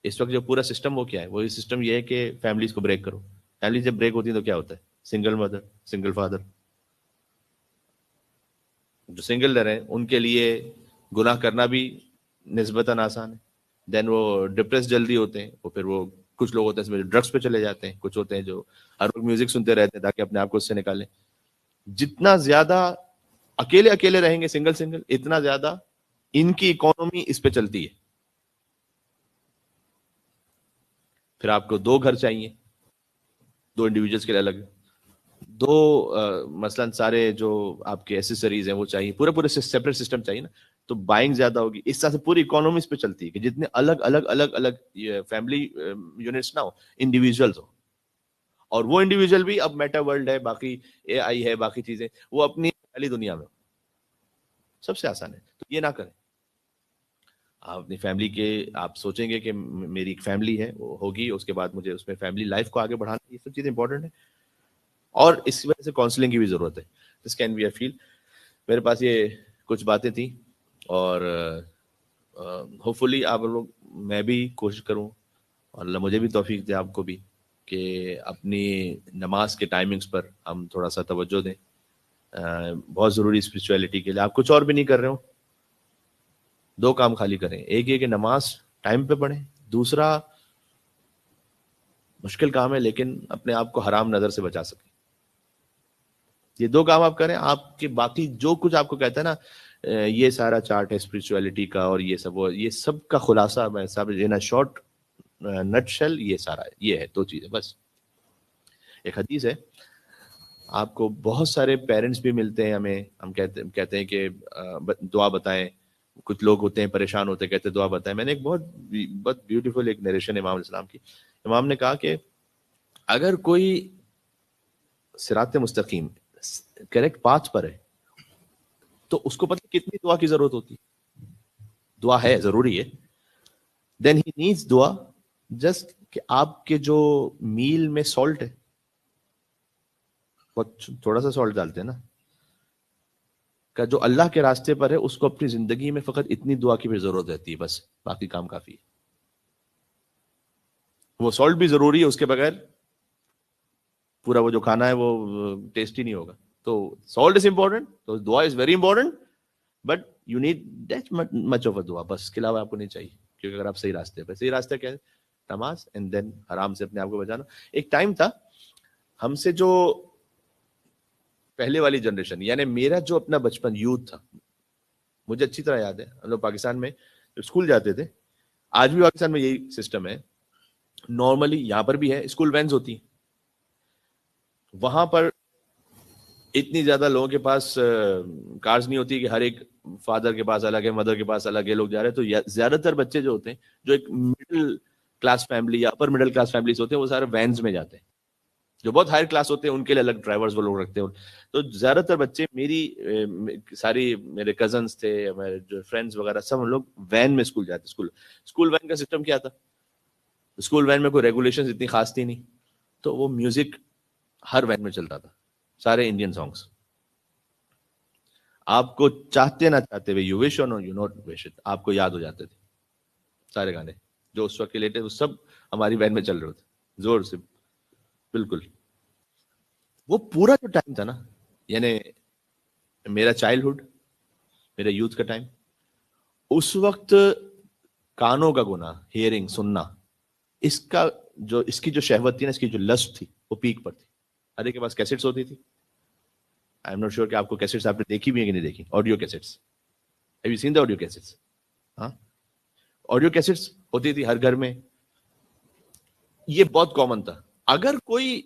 اس وقت جو پورا سسٹم وہ کیا ہے, وہی سسٹم یہ ہے کہ فیملیز کو بریک کرو. فیملی جب بریک ہوتی ہے تو کیا ہوتا ہے, سنگل مدر, سنگل فادر. جو سنگل رہ رہے ہیں ان کے لیے گناہ کرنا بھی نسبتاً آسان ہے. دین وہ ڈپریس جلدی ہوتے ہیں, وہ پھر وہ کچھ لوگ ہوتے ہیں ڈرگس پہ چلے جاتے ہیں, کچھ ہوتے ہیں جو ہر وقت میوزک سنتے رہتے ہیں تاکہ اپنے آپ کو اس سے نکالیں. جتنا زیادہ اکیلے اکیلے رہیں گے, سنگل سنگل, اتنا زیادہ ان کی اکانومی اس پہ چلتی ہے. پھر آپ کو 2 گھر چاہیے, 2 انڈیویجلس کے لیے الگ, 2 مثلاً سارے جو آپ کے ایسیسریز ہیں وہ چاہیے, پورے سیپریٹ سسٹم چاہیے نا. تو بائنگ زیادہ ہوگی, اس طرح سے پوری اکانومی اس پہ چلتی ہے کہ جتنے الگ الگ الگ الگ فیملی یونٹس نہ ہو, انڈیویجولس ہو. اور وہ انڈیویجول بھی اب میٹا ورلڈ ہے, باقی اے آئی ہے, باقی چیزیں, وہ اپنی پہلی دنیا میں. سب سے آسان ہے, تو یہ نہ کریں. آپ اپنی فیملی کے آپ سوچیں گے کہ میری ایک فیملی ہے, وہ ہوگی, اس کے بعد مجھے اس میں فیملی لائف کو آگے بڑھانا, یہ سب چیزیں امپورٹنٹ ہیں. اور اس وجہ سے کاؤنسلنگ کی بھی ضرورت ہے. This can be a field. میرے پاس یہ کچھ باتیں تھیں, اور ہوپ فلی آپ لوگ، میں بھی کوشش کروں اور اللہ مجھے بھی توفیق دے آپ کو بھی کہ اپنی نماز کے ٹائمنگز پر ہم تھوڑا سا توجہ دیں. بہت ضروری اسپریچولیٹی کے لیے. آپ کچھ اور بھی نہیں کر رہے ہو، دو کام خالی کریں. ایک یہ کہ نماز ٹائم پہ پڑھیں، دوسرا مشکل کام ہے لیکن اپنے آپ کو حرام نظر سے بچا سکیں. یہ دو کام آپ کریں، آپ کے باقی جو کچھ آپ کو کہتا ہے نا یہ سارا چارٹ ہے اسپریچولیٹی کا اور یہ سب، یہ سب کا خلاصہ میں سب لینا شارٹ نٹ شیل یہ سارا ہے. یہ ہے دو چیزیں بس. ایک حدیث ہے، آپ کو بہت سارے پیرنٹس بھی ملتے ہیں ہمیں، ہم کہتے ہیں کہ دعا بتائیں. کچھ لوگ ہوتے ہیں پریشان ہوتے ہیں، کہتے ہیں دعا بتائیں. میں نے ایک بہت بیوٹیفل ایک نریشن امام علیہ السلام کی. امام نے کہا کہ اگر کوئی صراط مستقیم کریکٹ پاتھ پر ہے تو اس کو پتہ کتنی دعا کی ضرورت ہوتی ہے. دعا ہے ضروری ہے. دین ہی نیڈس دعا جسٹ کہ آپ کے جو میل میں سالٹ ہے، بہت تھوڑا سا سالٹ ڈالتے ہیں نا، کا جو اللہ کے راستے پر ہے اس کو اپنی زندگی میں فقط اتنی دعا کی بھی ضرورت رہتی ہے، بس باقی کام کافی ہے. وہ سالٹ بھی ضروری ہے، اس کے بغیر پورا وہ جو کھانا ہے وہ ٹیسٹی نہیں ہوگا. تو سالٹ از امپورٹنٹ، تو دعا is very important, but you need that much of a دعا. بس اس کے علاوہ آپ کو نہیں چاہیے، کیونکہ اگر آپ صحیح راستے پہ، صحیح راستہ کیا ہے؟ نماز، اینڈ دین آرام سے اپنے آپ کو بچانا. ایک ٹائم تھا ہم سے جو پہلے والی جنریشن، یعنی میرا جو اپنا بچپن یوتھ تھا، مجھے اچھی طرح یاد ہے ہم لوگ پاکستان میں جب اسکول جاتے تھے، آج بھی پاکستان میں یہی سسٹم ہے، نارملی یہاں پر بھی ہے، اسکول وینز ہوتی ہیں. وہاں پر اتنی زیادہ لوگوں کے پاس کارز نہیں ہوتی کہ ہر ایک فادر کے پاس الگ ہے، مدر کے پاس الگ ہے، لوگ جا رہے ہیں. تو زیادہ تر بچے جو ہوتے ہیں جو ایک مڈل کلاس فیملی یا اپر مڈل کلاس فیملیز ہوتے ہیں وہ سارے وینز میں جاتے ہیں. جو بہت ہائر کلاس ہوتے ہیں ان کے لیے الگ ڈرائیورز وہ لوگ رکھتے ہیں. تو زیادہ تر بچے ساری میرے کزنس تھے، میرے جو فرینڈس وغیرہ سب ہم لوگ وین میں اسکول جاتے. اسکول وین کا سسٹم کیا تھا؟ اسکول وین میں کوئی ریگولیشن اتنی خاص تھی نہیں، تو وہ میوزک ہر وین میں چلتا تھا، سارے انڈین سانگس. آپ کو چاہتے نہ چاہتے ہوئے، یو وش اور یو ناٹ وش اٹ، آپ کو یاد ہو جاتے تھے سارے گانے جو اس وقت کے لیے تھے، وہ سب ہماری وین میں چل رہے تھے زور سے. بالکل. وہ پورا جو ٹائم تھا نا، یعنی میرا چائلڈہڈ، میرا یوتھ کا ٹائم، اس وقت کانوں کا گناہ، ہیئرنگ، سننا، اس کی جو شہوت تھی نا، اس کی جو لسٹ تھی وہ پیک پر تھی. ہر ایک کے پاس کیسٹس ہوتی تھی. آئی ایم ناٹ شیور کہ آپ کو کیسٹس آپ نے دیکھی بھی ہے کہ نہیں دیکھی. Audio cassettes, have you seen the audio cassettes? ہاں، آڈیو کیسٹس ہوتی تھی ہر گھر میں. یہ بہت کامن تھا. اگر کوئی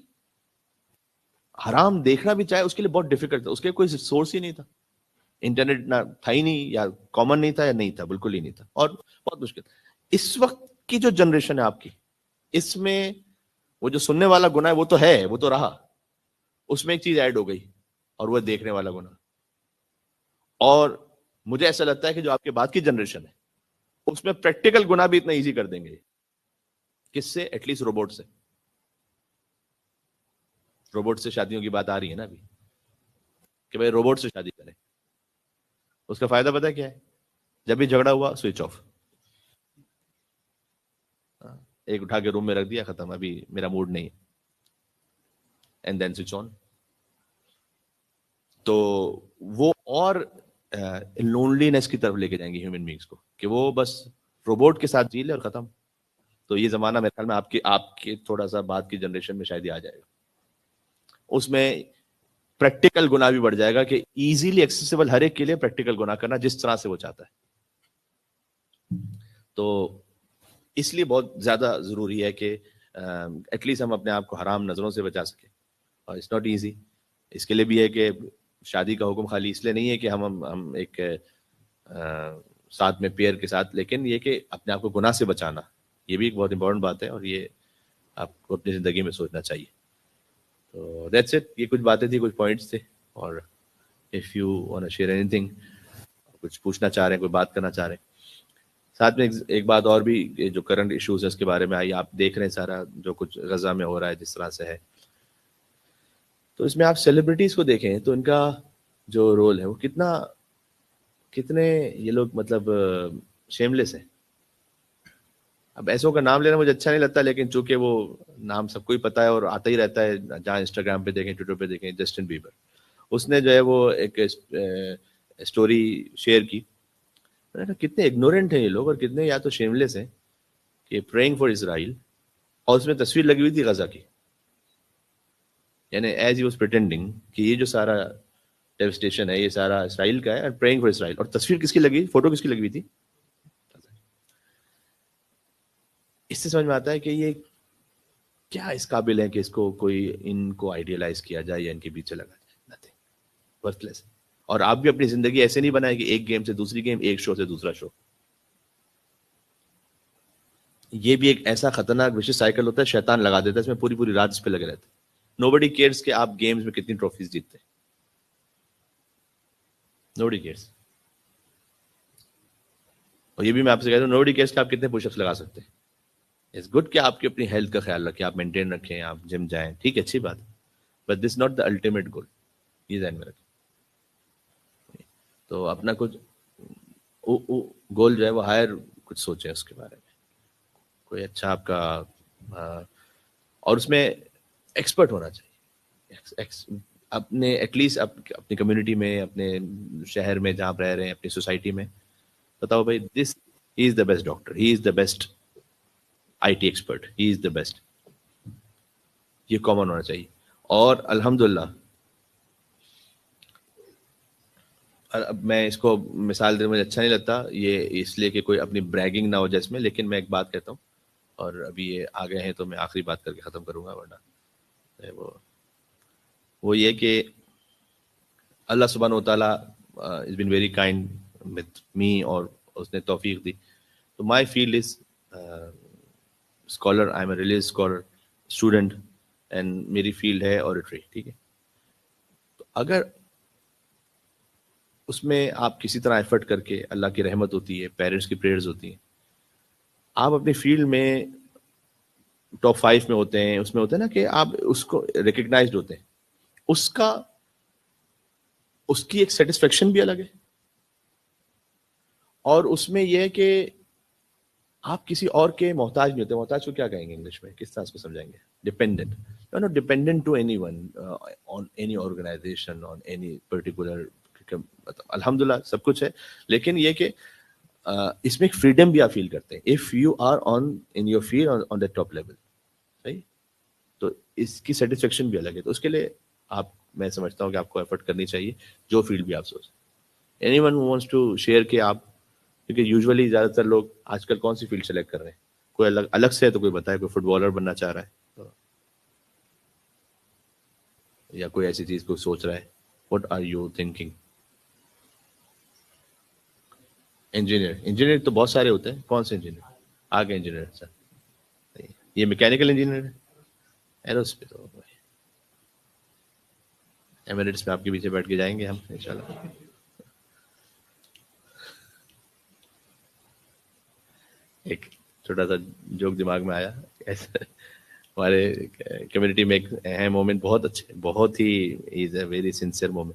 حرام دیکھنا بھی چاہے اس کے لیے بہت ڈیفیکلٹ تھا، اس کے کوئی سورس ہی نہیں تھا. انٹرنیٹ نہ تھا ہی نہیں، یا کامن نہیں تھا، یا نہیں تھا، بالکل ہی نہیں تھا، اور بہت مشکل. اس وقت کی جو جنریشن ہے آپ کی، اس میں وہ جو سننے والا گناہ ہے وہ تو ہے، وہ تو رہا، اس میں ایک چیز ایڈ ہو گئی اور وہ دیکھنے والا گناہ. اور مجھے ایسا لگتا ہے کہ جو آپ کے بعد کی جنریشن ہے اس میں پریکٹیکل گناہ بھی اتنا ایزی کر دیں گے. کس سے؟ ایٹ لیسٹ روبوٹ سے. روبوٹ سے شادیوں کی بات آ رہی ہے نا ابھی، کہ بھائی روبوٹ سے شادی کریں. اس کا فائدہ پتہ کیا ہے؟ جب بھی جھگڑا ہوا سوئچ آف، ایک اٹھا کے روم میں رکھ دیا، ختم، ابھی میرا موڈ نہیں، اینڈ دین سوئچ آن. تو وہ اور لونلینس کی طرف لے کے جائیں گے ہیومن بینگس کو، کہ وہ بس روبوٹ کے ساتھ جی لے اور ختم. تو یہ زمانہ میرے خیال میں آپ کے تھوڑا سا بعد کی جنریشن میں شاید ہی آ جائے گا. اس میں پریکٹیکل گناہ بھی بڑھ جائے گا کہ ایزیلی ایکسیسیبل ہر ایک کے لیے پریکٹیکل گناہ کرنا جس طرح سے وہ چاہتا ہے. تو اس لیے بہت زیادہ ضروری ہے کہ ایٹ لیسٹ ہم اپنے آپ کو حرام نظروں سے بچا سکیں. اور اٹس ناٹ ایزی. اس کے لیے بھی ہے کہ شادی کا حکم خالی اس لیے نہیں ہے کہ ہم ایک ساتھ میں پیئر کے ساتھ، لیکن یہ کہ اپنے آپ کو گناہ سے بچانا، یہ بھی ایک بہت امپورٹنٹ بات ہے، اور یہ آپ کو اپنی زندگی میں سوچنا چاہیے. تو دیٹس اٹ. یہ کچھ باتیں تھیں، کچھ پوائنٹس تھے. اور if you want to share anything, کچھ پوچھنا چاہ رہے ہیں، کوئی بات کرنا چاہ رہے ہیں. ساتھ میں ایک بات اور بھی، جو کرنٹ ایشوز ہے اس کے بارے میں آئی. آپ دیکھ رہے ہیں سارا جو کچھ غزہ میں ہو رہا ہے جس طرح سے ہے، تو اس میں آپ سیلیبریٹیز کو دیکھیں تو ان کا جو رول ہے وہ کتنے یہ لوگ مطلب شیملیس ہیں. اب ایسوں کا نام لینا مجھے اچھا نہیں لگتا, لیکن چونکہ وہ نام سب کو ہی پتا ہے اور آتا ہی رہتا ہے, جہاں انسٹاگرام پہ دیکھیں, ٹویٹر پہ دیکھیں, جسٹن بیبر, اس نے جو ہے وہ ایک اسٹوری شیئر کی. کتنے اگنورینٹ ہیں یہ لوگ, اور کتنے یا تو شیملیس ہیں کہ پریئنگ فار اسرائیل, اور اس میں تصویر لگی ہوئی تھی غزہ کی, یعنی ایز ہی واز پریٹینڈنگ کہ یہ جو سارا ڈیوسٹیشن ہے یہ سارا اسرائیل کا ہے, اور پریئنگ فار اسرائیل, اور تصویر کس کی لگی, فوٹو کس کی لگی ہوئی تھی. اس سے سمجھ میں آتا ہے کہ یہ کیا اس قابل ہے کہ اس کو کوئی ان کو آئیڈیالائز کیا جائے یا ان کے پیچھے لگا جائے. نتھنگ, ورتھ لیس. اور آپ بھی اپنی زندگی ایسے نہیں بنائے کہ ایک گیم سے دوسری گیم, ایک شو سے دوسرا شو. یہ بھی ایک ایسا خطرناک وشیش سائیکل ہوتا ہے, شیطان لگا دیتا ہے اس میں, پوری پوری رات اس پہ لگے رہتے ہیں. نوبڈی کیئرس کہ آپ گیمز میں کتنی ٹرافیز جیتتے ہیں, نوبڈی کیئرس. اور یہ بھی میں آپ سے کہتا ہوں, نوبڈی کیئرس کہ آپ کتنے پش اپس لگا سکتے ہیں. اٹس گڈ کہ آپ کی اپنی ہیلتھ کا خیال رکھیں, آپ مینٹین رکھیں, آپ جم جائیں, ٹھیک ہے, اچھی بات, but this not the ultimate goal. یہ ذہن میں رکھیں. تو اپنا کچھ گول جو ہے وہ ہائر کچھ سوچیں اس کے بارے میں, کوئی اچھا آپ کا, اور اس میں ایکسپرٹ ہونا چاہیے. اپنے ایٹ لیسٹ اپنی کمیونٹی میں, اپنے شہر میں جہاں آپ رہ رہے ہیں, اپنی سوسائٹی میں بتاؤ بھائی this he is the best doctor, he is the best I T expert, he is the best. یہ کامن ہونا چاہیے. اور الحمدللہ, اب میں اس کو مثال دینے مجھے اچھا نہیں لگتا یہ, اس لیے کہ کوئی اپنی بریگنگ نہ ہو جائے اس میں, لیکن میں ایک بات کہتا ہوں, اور ابھی یہ آ گئے ہیں تو میں آخری بات کر کے ختم کروں گا, ورنہ وہ یہ کہ اللہ سبحانہ و تعالیٰ has been very kind with me, اور اس نے توفیق دی. تو my field is scholar, I am a religious scholar student, and میری فیلڈ ہے اوریٹری, ٹھیک ہے. تو اگر اس میں آپ کسی طرح ایفرٹ کر کے, اللہ کی رحمت ہوتی ہے, پیرنٹس کی پریئرز ہوتی ہیں, آپ اپنی فیلڈ میں ٹاپ 5 میں ہوتے ہیں, اس میں ہوتے ہیں نا کہ آپ اس کو ریکگنائزڈ ہوتے ہیں, اس کی ایک سیٹسفیکشن بھی الگ ہے. اور اس میں یہ ہے کہ آپ کسی اور کے محتاج نہیں ہوتے. محتاج کو کیا کہیں گے انگلش میں, کس طرح اس کو سمجھائیں گے؟ Dependent. You not dependent to anyone, on any organisation, on any particular. الحمدللہ سب کچھ ہے, لیکن یہ کہ اس میں ایک فریڈم بھی آپ فیل کرتے ہیں if you are on in your field on the top level, صحیح. تو اس کی سیٹسفیکشن بھی الگ ہے. تو اس کے لیے آپ, میں سمجھتا ہوں کہ آپ کو ایفرٹ کرنی چاہیے, جو فیلڈ بھی آپ سوچیں. Anyone wants to share کہ آپ, کیونکہ یوزولی زیادہ تر لوگ آج کل کون سی فیلڈ سلیکٹ کر رہے ہیں, کوئی الگ سے ہے تو کوئی بتائے, کوئی فٹ بالر بننا چاہ رہا ہے یا کوئی ایسی چیز کو سوچ رہا ہے. What are you thinking? Engineer تو بہت سارے ہوتے ہیں, کون سے انجینئر آگے انجینئر؟ سر یہ میکینیکل انجینئر ہے, ایروسپیس, ایمریٹس میں آپ کے پیچھے بیٹھ کے جائیں گے ہم انشاءاللہ. ایک چھوٹا سا جوک دماغ میں آیا, ایسے ہمارے کمیونٹی میں ایک ہے مومن, بہت اچھے, بہت ہی از اے ویری سنسیئر مومن.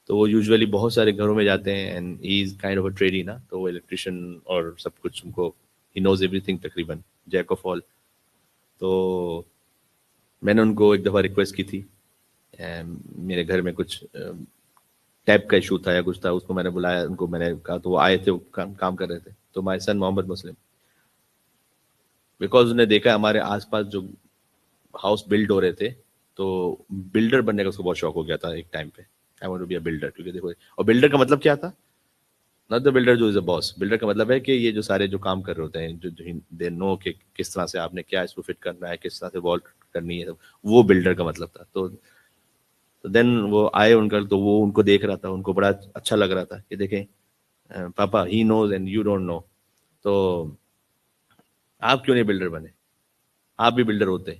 تو وہ یوزولی بہت سارے گھروں میں جاتے ہیں, and he is kind of a tradie نا, تو وہ الیکٹریشین اور سب کچھ ان کو, ہی نوز ایوری تھنگ تقریباً, جیک آف آل. تو میں نے ان کو ایک دفعہ ریکویسٹ کی تھی, میرے گھر میں کچھ ٹیپ کا ایشو تھا یا کچھ تھا, اس کو میں نے بلایا, ان کو میں نے کہا, تو وہ آئے تھے, وہ کام کر رہے تھے. تو مائی سن محمد مسلم, بیکاز انہوں نے دیکھا ہمارے آس پاس جو ہاؤس بلڈ ہو رہے تھے, تو بلڈر بننے کا اس کو بہت شوق ہو گیا تھا ایک ٹائم پہ. I want to be a builder, کیونکہ دیکھو, اور بلڈر کا مطلب کیا تھا, ناٹ دا بلڈر جو از اے باس. بلڈر کا مطلب ہے کہ یہ جو سارے جو کام کر رہے ہوتے ہیں, جو دے نو کہ کس طرح سے آپ نے کیا اس کو فٹ کرنا ہے, کس طرح سے وال کرنی ہے, وہ بلڈر کا مطلب تھا. تو دین وہ آئے ان کا, تو وہ ان کو دیکھ رہا تھا, ان کو بڑا اچھا لگ رہا تھا کہ دیکھیں پاپا, ہی نوز اینڈ یو ڈونٹ نو, تو آپ کیوں نہیں بلڈر بنے, آپ بھی بلڈر ہوتے.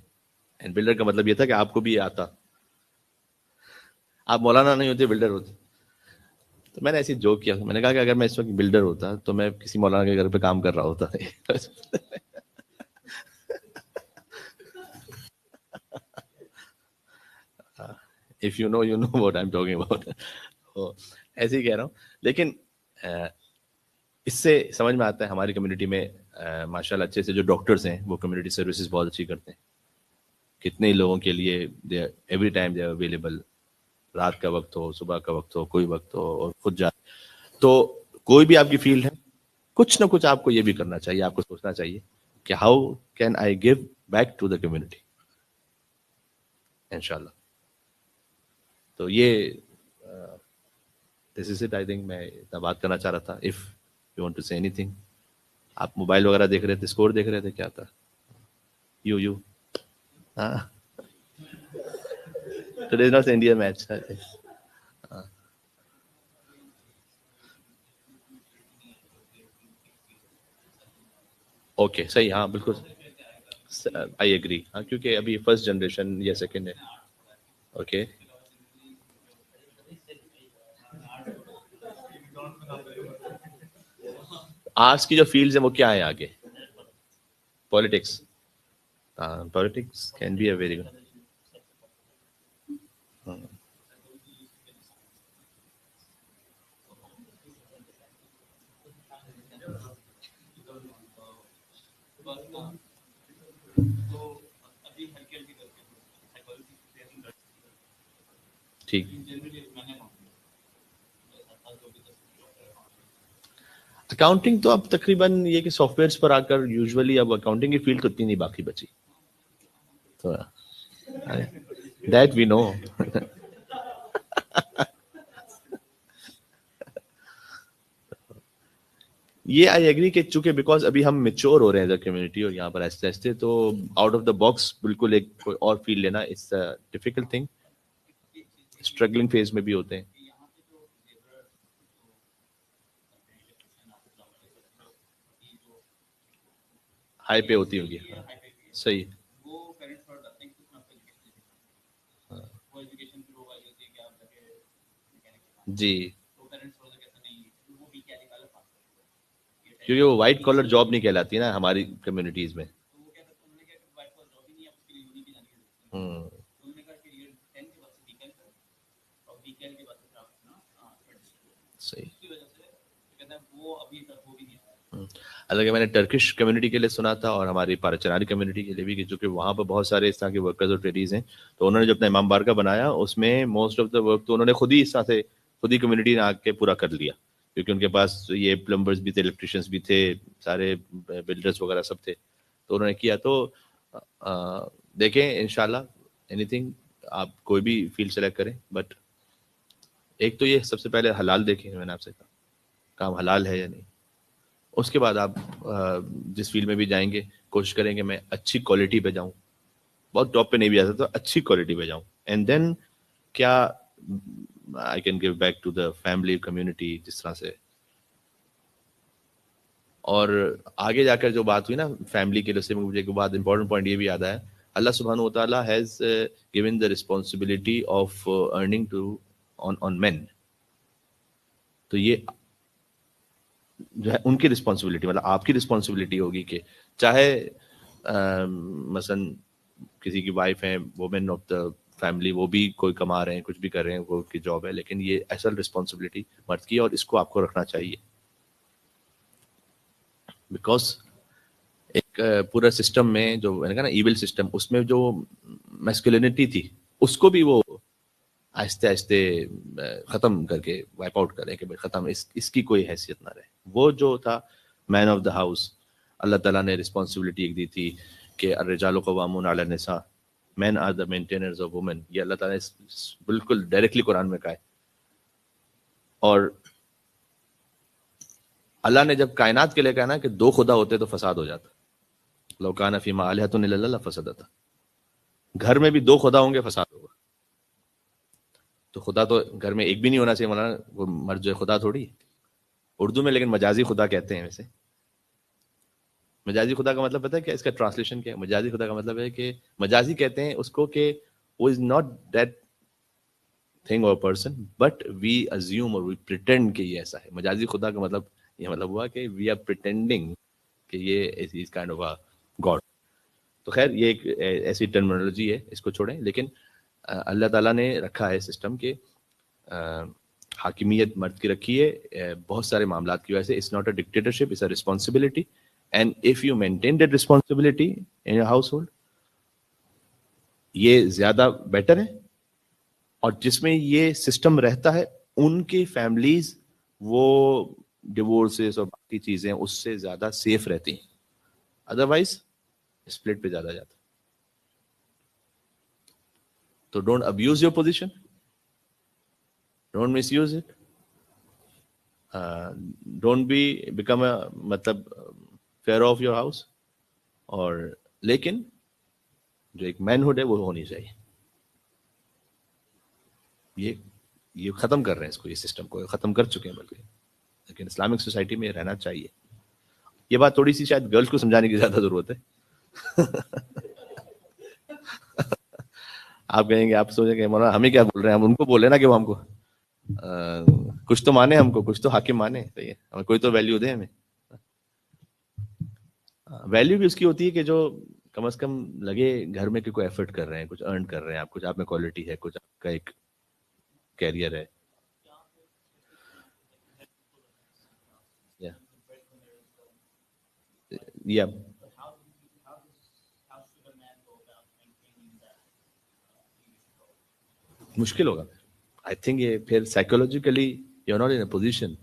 اینڈ بلڈر کا مطلب یہ تھا کہ آپ کو بھی یہ آتا, آپ مولانا نہیں ہوتے, بلڈر ہوتے. تو میں نے ایسی جوک کیا, میں نے کہا کہ اگر میں اس وقت بلڈر ہوتا تو میں کسی مولانا کے گھر پہ کام کر رہا ہوتا. If you know, you know what I'm talking about. ایسے ہی کہہ رہا ہوں. لیکن اس سے سمجھ میں آتا ہے ہماری کمیونٹی میں ماشاء اللہ اچھے سے جو ڈاکٹرز ہیں وہ کمیونٹی سروسز بہت اچھی کرتے ہیں. کتنے لوگوں کے لیے ایوری ٹائم دے اویلیبل، رات کا وقت ہو، صبح کا وقت ہو، کوئی وقت ہو، اور خود جا. تو کوئی بھی آپ کی فیلڈ ہے، کچھ نہ کچھ آپ کو یہ بھی کرنا چاہیے، آپ کو سوچنا چاہیے کہ how can I give back to the community انشاءاللہ. تو یہ دس از اٹ. آئی تھنک میں اتنا بات کرنا چاہ رہا تھا. اف یو وانٹ ٹو سے اینی تھنگ. آپ موبائل وغیرہ دیکھ رہے تھے، اسکور دیکھ رہے تھے، کیا تھا؟ یو ہاں today is not India match. Okay صحیح، ہاں بالکل آئی ایگری. ہاں کیونکہ ابھی فرسٹ جنریشن یا سیکنڈ ہے. اوکے آرٹس کی جو فیلڈز ہیں وہ کیا ہے آگے؟ Politics. Politics can be a very good. ٹھیک. اکاؤنٹنگ تو اب تقریباً یہ کہ سافٹ ویئرس پر آ کر یوزولی اب اکاؤنٹنگ کی فیلڈ تو اتنی نہیں باقی بچی. تو دیٹ وی نو. یہ آئی ایگری کہ چونکہ بیکاز ابھی ہم میچور ہو رہے ہیں ایز اے کمیونٹی، اور یہاں پر آہستہ آہستہ تو آؤٹ آف دا باکس بالکل ایک کوئی اور فیلڈ لینا it's difficult thing. Struggling phase میں بھی ہوتے ہیں. ہائی پہ ہوتی ہوگی. صحیح. جی کیونکہ وہ وائٹ کالر جاب نہیں کہلاتی نا ہماری کمیونٹیز میں. ہوں صحیح. حالانکہ میں نے ٹرکش کمیونٹی کے لیے سنا تھا اور ہماری پارچناری کمیونٹی کے لیے بھی، کہ چونکہ وہاں پہ بہت سارے اس طرح کے ورکرز اور ٹریڈیز ہیں، تو انہوں نے جو اپنا امام بارگاہ بنایا اس میں موسٹ آف دا ورک تو انہوں نے خود ہی اس طرح سے خود ہی کمیونٹی نے آ کے پورا کر لیا. کیونکہ ان کے پاس یہ پلمبرز بھی تھے، الیکٹریشینس بھی تھے، سارے بلڈرز وغیرہ سب تھے. تو انہوں نے کیا. تو دیکھیں انشاءاللہ اینی تھنگ آپ کوئی بھی فیلڈ سلیکٹ کریں، بٹ ایک تو یہ سب سے پہلے حلال دیکھیں. میں نے آپ سے کہا کام حلال ہے یا نہیں. اس کے بعد آپ جس فیلڈ میں بھی جائیں گے کوشش کریں کہ میں اچھی کوالٹی پہ جاؤں، بہت ٹاپ پہ نہیں بھی جا سکتا، اچھی کوالٹی پہ جاؤں. اینڈ دین کیا I can give back to the family community جس طرح سے. اور آگے جا کر جو بات ہوئی نا فیملی کے لیے، سے مجھے ایک بات امپورٹنٹ پوائنٹ یہ بھی یاد آیا. اللہ سبحانہ و تعالیٰ has given the responsibility of earning to on man. تو یہ جو ہے ان کی رسپانسبلٹی، مطلب آپ کی رسپانسبلٹی ہوگی کہ چاہے مثلا کسی کی وائف ہے وومن آف دا فیملی، وہ بھی کوئی کما رہے ہیں، کچھ بھی کر رہے ہیں، وہ کی جاب ہے، لیکن یہ اصل رسپانسبلٹی مرد کی ہے اور اس کو آپ کو رکھنا چاہیے. بیکاز ایک پورا سسٹم میں جو میں نے کہا نا ایول سسٹم، اس میں جو میسکولینٹی تھی اس کو بھی وہ آہستہ آہستہ ختم کر کے وائپ آؤٹ کریں کہ بھائی ختم، اس کی کوئی حیثیت نہ رہے. وہ جو تھا مین آف دا ہاؤس، اللہ تعالیٰ نے رسپانسبلٹی ایک دی تھی کہ الرجال قوامون علی النساء، مین آر دا مینٹینرز آف وومن. یہ اللہ تعالیٰ نے بالکل ڈائریکٹلی قرآن میں کہا ہے. اور اللہ نے جب کائنات کے لیے کہا نا کہ دو خدا ہوتے تو فساد ہو جاتا، لو کان فیما آلہۃ الا اللہ لفسدتا. گھر میں بھی دو خدا ہوں گے فساد ہوگا. تو خدا تو گھر میں ایک بھی نہیں ہونا چاہیے مولانا، وہ مرد جو خدا تھوڑی اردو میں، لیکن مجازی خدا کہتے ہیں. ویسے مجازی خدا کا مطلب پتہ ہے کیا؟ اس کا ٹرانسلیشن کیا ہے؟ مجازی خدا کا مطلب ہے کہ مجازی کہتے ہیں اس کو کہ وہ از ناٹ دیٹ تھنگ اور پرسن بٹ وی ازیوم اور وی پریٹینڈ کہ یہ ایسا ہے. مجازی خدا کا مطلب یہ مطلب ہوا کہ وی آر پریٹینڈنگ کہ یہ از کائنڈ آف اے گاڈ. تو خیر یہ ایک ایسی ٹرمینالوجی ہے، اس کو چھوڑیں. لیکن اللہ تعالیٰ نے رکھا ہے سسٹم کہ حاکمیت مرد کی رکھی ہے بہت سارے معاملات کی وجہ سے. It's not a dictatorship, it's a responsibility. And if you maintain that responsibility in your household, یہ زیادہ بیٹر ہے. اور جس میں یہ سسٹم رہتا ہے ان کی فیملیز وہ ڈیورسز اور باقی چیزیں اس سے زیادہ سیف رہتی ہیں. ادروائز اسپلٹ پہ زیادہ جاتا. تو don't abuse your position, don't misuse it, don't be become a مطلب فیئر آف یور ہاؤس. اور لیکن جو ایک مینہڈ ہے وہ ہونی چاہیے. یہ ختم کر رہے ہیں اس کو, یہ سسٹم کو ختم کر چکے ہیں بلکہ, لیکن اسلامک سوسائٹی میں رہنا چاہیے. یہ بات تھوڑی سی شاید گرلس کو سمجھانے کی زیادہ ضرورت ہے. آپ کہیں گے, آپ سوچیں گے مولانا ہمیں کیا بول رہے ہیں, ہم ان کو بولے نا کہ وہ ہم کو کچھ تو مانے, ہم کو کچھ تو حاکم مانے, صحیح ہے, ہمیں کوئی تو ویلیو دے. ہمیں ویلیو بھی اس کی ہوتی ہے کہ جو کم از کم لگے گھر میں کہ کوئی ایفرٹ کر رہے ہیں, کچھ ارن کر رہے ہیں آپ, کچھ آپ میں کوالٹی ہے, کچھ آپ کا ایک کیریئر ہے. یا مشکل ہوگا. آئی تھنک یہ پھر psychologically you not in a position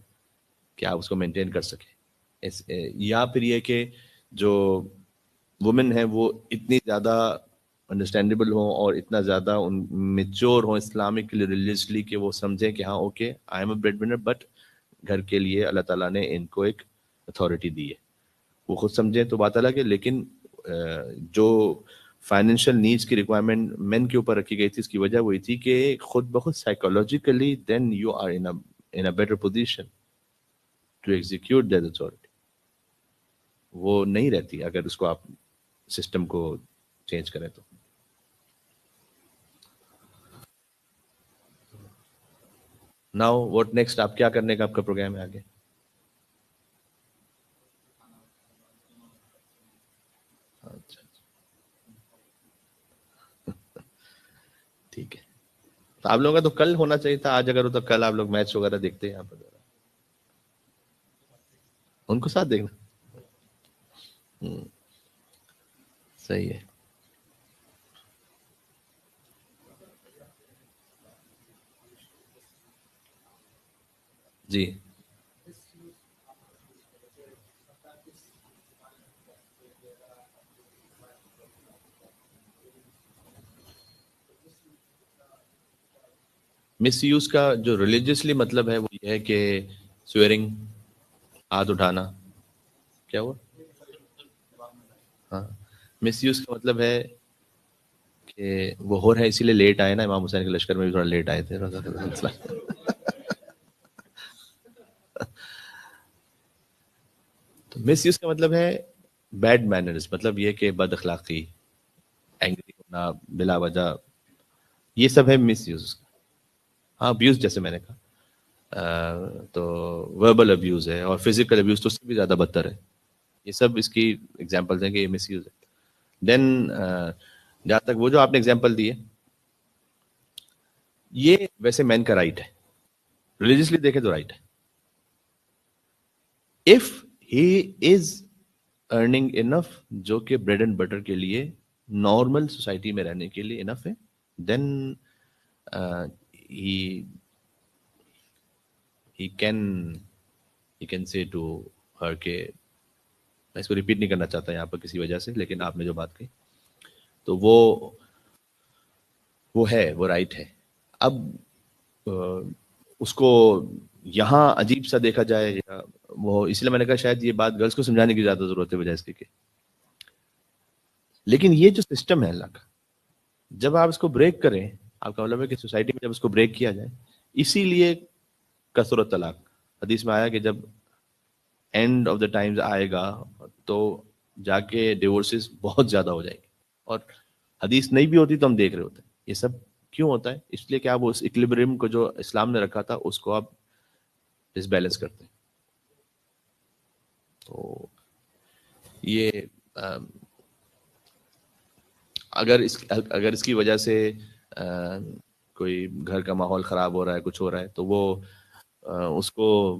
کہ آپ اس کو مینٹین کر سکیں. یا پھر یہ کہ جو وومن ہیں وہ اتنی زیادہ انڈرسٹینڈیبل ہوں اور اتنا زیادہ ان میچور ہوں اسلامکلی ریلیجسلی کہ وہ سمجھیں کہ ہاں okay I am a breadwinner, but گھر کے لیے اللہ تعالیٰ نے ان کو ایک اتھارٹی دی ہے. وہ خود سمجھیں تو بات الگ ہے, لیکن جو فائنینشیل نیڈس کی ریکوائرمنٹ مین کے اوپر رکھی گئی تھی, اس کی وجہ وہی تھی کہ خود بخود psychologically then you are in a better position to execute that authority. وہ نہیں رہتی اگر اس کو آپ سسٹم کو چینج کریں تو. ناؤ واٹ نیکسٹ, آپ کیا کرنے کا آپ کا پروگرام ہے آگے؟ اچھا ٹھیک ہے. تو آپ لوگوں کا تو کل ہونا چاہیے تھا, آج اگر ہو تو کل آپ لوگ میچ وغیرہ دیکھتے ہیں یہاں پر, ان کو ساتھ دیکھنا. صحیح ہے. جی مس یوز کا جو ریلیجیسلی مطلب ہے وہ یہ ہے کہ سویرنگ, ہاتھ اٹھانا. کیا ہوا؟ ہاں, مس یوز کا مطلب ہے کہ وہ ہو رہا ہے اسی لیے لیٹ آئے نا, امام حسین کے لشکر میں بھی تھوڑا لیٹ آئے تھے. تو مس یوز کا مطلب ہے بیڈ مینرز, مطلب یہ کہ بد اخلاقی, اینگری ہونا بلا وجہ, یہ سب ہے مس یوز. ہاں ابیوز جیسے میں نے کہا, تو وربل ابیوز ہے, اور فزیکل ابیوز تو اس سے بھی زیادہ بدتر ہے. یہ سب اس کی ایگزامپلز ہیں کہ یہ مس یوز ہے. دین جہاں تک وہ جو آپ نے ایگزامپل دی ہے, یہ ویسے مین کا رائٹ ہے, ریلیجیسلی دیکھے تو رائٹ ہے. اف ہی از ارننگ انف, جو کہ بریڈ اینڈ بٹر کے لیے نارمل سوسائٹی میں رہنے کے لیے انف ہے, دین he can say to her کہ میں اس کو ریپیٹ نہیں کرنا چاہتا یہاں پر کسی وجہ سے, لیکن آپ نے جو بات کہی تو وہ ہے, وہ رائٹ ہے. اب اس کو یہاں عجیب سا دیکھا جائے, یا وہ اس لیے میں نے کہا شاید یہ بات گرلس کو سمجھانے کی زیادہ ضرورت ہے بجائے اس کے. لیکن یہ جو سسٹم ہے اللہ کا, جب آپ اس کو بریک کریں, آپ کا مطلب ہے کہ سوسائٹی میں جب اس کو بریک کیا جائے, اسی لیے کثرت طلاق. حدیث میں آیا کہ جب اینڈ آف دا ٹائمز آئے گا تو جا کے ڈیورسز بہت زیادہ ہو جائیں گے. اور حدیث نہیں بھی ہوتی تو ہم دیکھ رہے ہوتے ہیں. یہ سب کیوں ہوتا ہے؟ اس لیے کہ آپ اس اکولیبریم کو جو اسلام نے رکھا تھا اس کو آپ ڈس بیلنس کرتے ہیں. تو یہ اگر اس کی وجہ سے کوئی گھر کا ماحول خراب ہو رہا ہے, کچھ ہو رہا ہے, تو وہ اس کو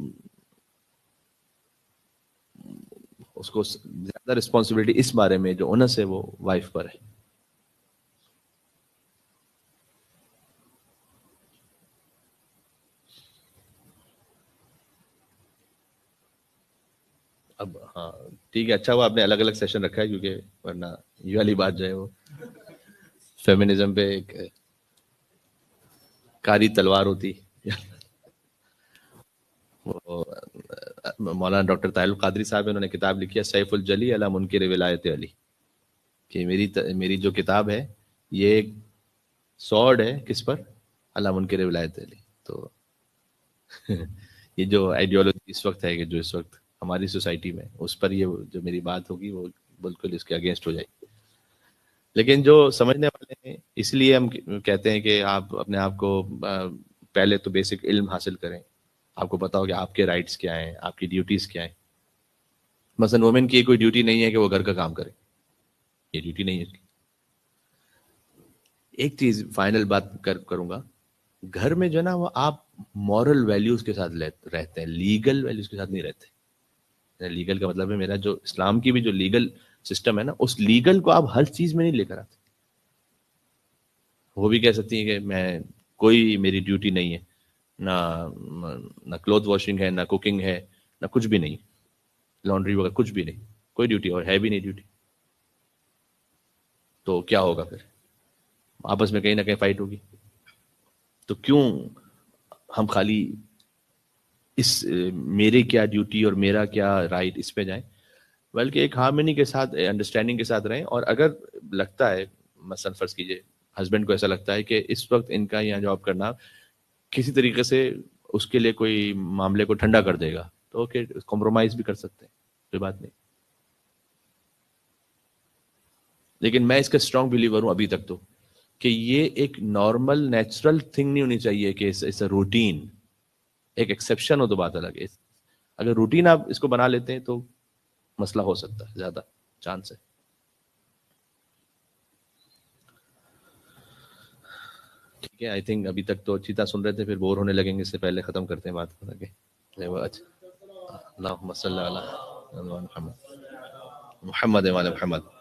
زیادہ رسپانسبلٹی اس بارے میں جو اونس ہے وہ وائف پر ہے. اب ہاں ٹھیک ہے، اچھا ہوا آپ نے الگ الگ سیشن رکھا ہے، کیونکہ ورنہ یہ والی بات جو ہے وہ فیمنزم پہ ایک کاری تلوار ہوتی. وہ مولانا ڈاکٹر طاہر القادری صاحب انہوں نے کتاب لکھی ہے سیف الجلی علی منکر ولایت علی، کہ میری جو کتاب ہے یہ ایک سوڈ ہے کس پر؟ علی منکر ولایت علی. تو یہ جو آئیڈیالوجی اس وقت ہے کہ جو اس وقت ہماری سوسائٹی میں، اس پر یہ جو میری بات ہوگی وہ بالکل اس کے اگینسٹ ہو جائے گی. لیکن جو سمجھنے والے ہیں، اس لیے ہم کہتے ہیں کہ آپ اپنے آپ کو پہلے تو بیسک علم حاصل کریں، آپ کو پتا ہو کہ آپ کے رائٹس کیا ہیں، آپ کی ڈیوٹیز کیا ہیں. مثلا وومن کی کوئی ڈیوٹی نہیں ہے کہ وہ گھر کا کام کرے، یہ ڈیوٹی نہیں ہے اس کی. ایک چیز فائنل بات کروں گا، گھر میں جو ہے نا وہ آپ مورل ویلیوز کے ساتھ رہتے ہیں، لیگل ویلیوز کے ساتھ نہیں رہتے. لیگل کا مطلب ہے میرا جو اسلام کی بھی جو لیگل سسٹم ہے نا، اس لیگل کو آپ ہر چیز میں نہیں لے کر آتے. وہ بھی کہہ سکتی ہیں کہ میں کوئی میری ڈیوٹی نہیں ہے، نہ کلوتھ واشنگ ہے، نہ کوکنگ ہے، نہ کچھ بھی نہیں، لانڈری وغیرہ کچھ بھی نہیں، کوئی ڈیوٹی اور ہے بھی نہیں ڈیوٹی. تو کیا ہوگا پھر؟ آپس میں کہیں نہ کہیں فائٹ ہوگی. تو کیوں ہم خالی اس میرے کیا ڈیوٹی اور میرا کیا رائٹ اس پہ جائیں، بلکہ ایک ہارمنی کے ساتھ، انڈرسٹینڈنگ کے ساتھ رہیں. اور اگر لگتا ہے مثلا فرض کیجئے ہسبینڈ کو ایسا لگتا ہے کہ اس وقت ان کا یہاں جاب کرنا کسی طریقے سے اس کے لیے کوئی معاملے کو ٹھنڈا کر دے گا، تو اوکے کمپرومائز بھی کر سکتے ہیں، کوئی بات نہیں. لیکن میں اس کا اسٹرانگ بلیور ہوں ابھی تک تو، کہ یہ ایک نارمل نیچرل تھنگ نہیں ہونی چاہیے کہ اس روٹین. ایک ایکسیپشن ہو تو بات الگ ہے، اگر روٹین آپ اس کو بنا لیتے ہیں تو مسئلہ ہو سکتا ہے، زیادہ چانس ہے. ٹھیک ہے، آئی تھنک ابھی تک تو اچھی طرح سن رہے تھے، پھر بور ہونے لگیں گے، اس سے پہلے ختم کرتے ہیں بات کر کے. اللہم صلی علی محمد محمد وعلی محمد.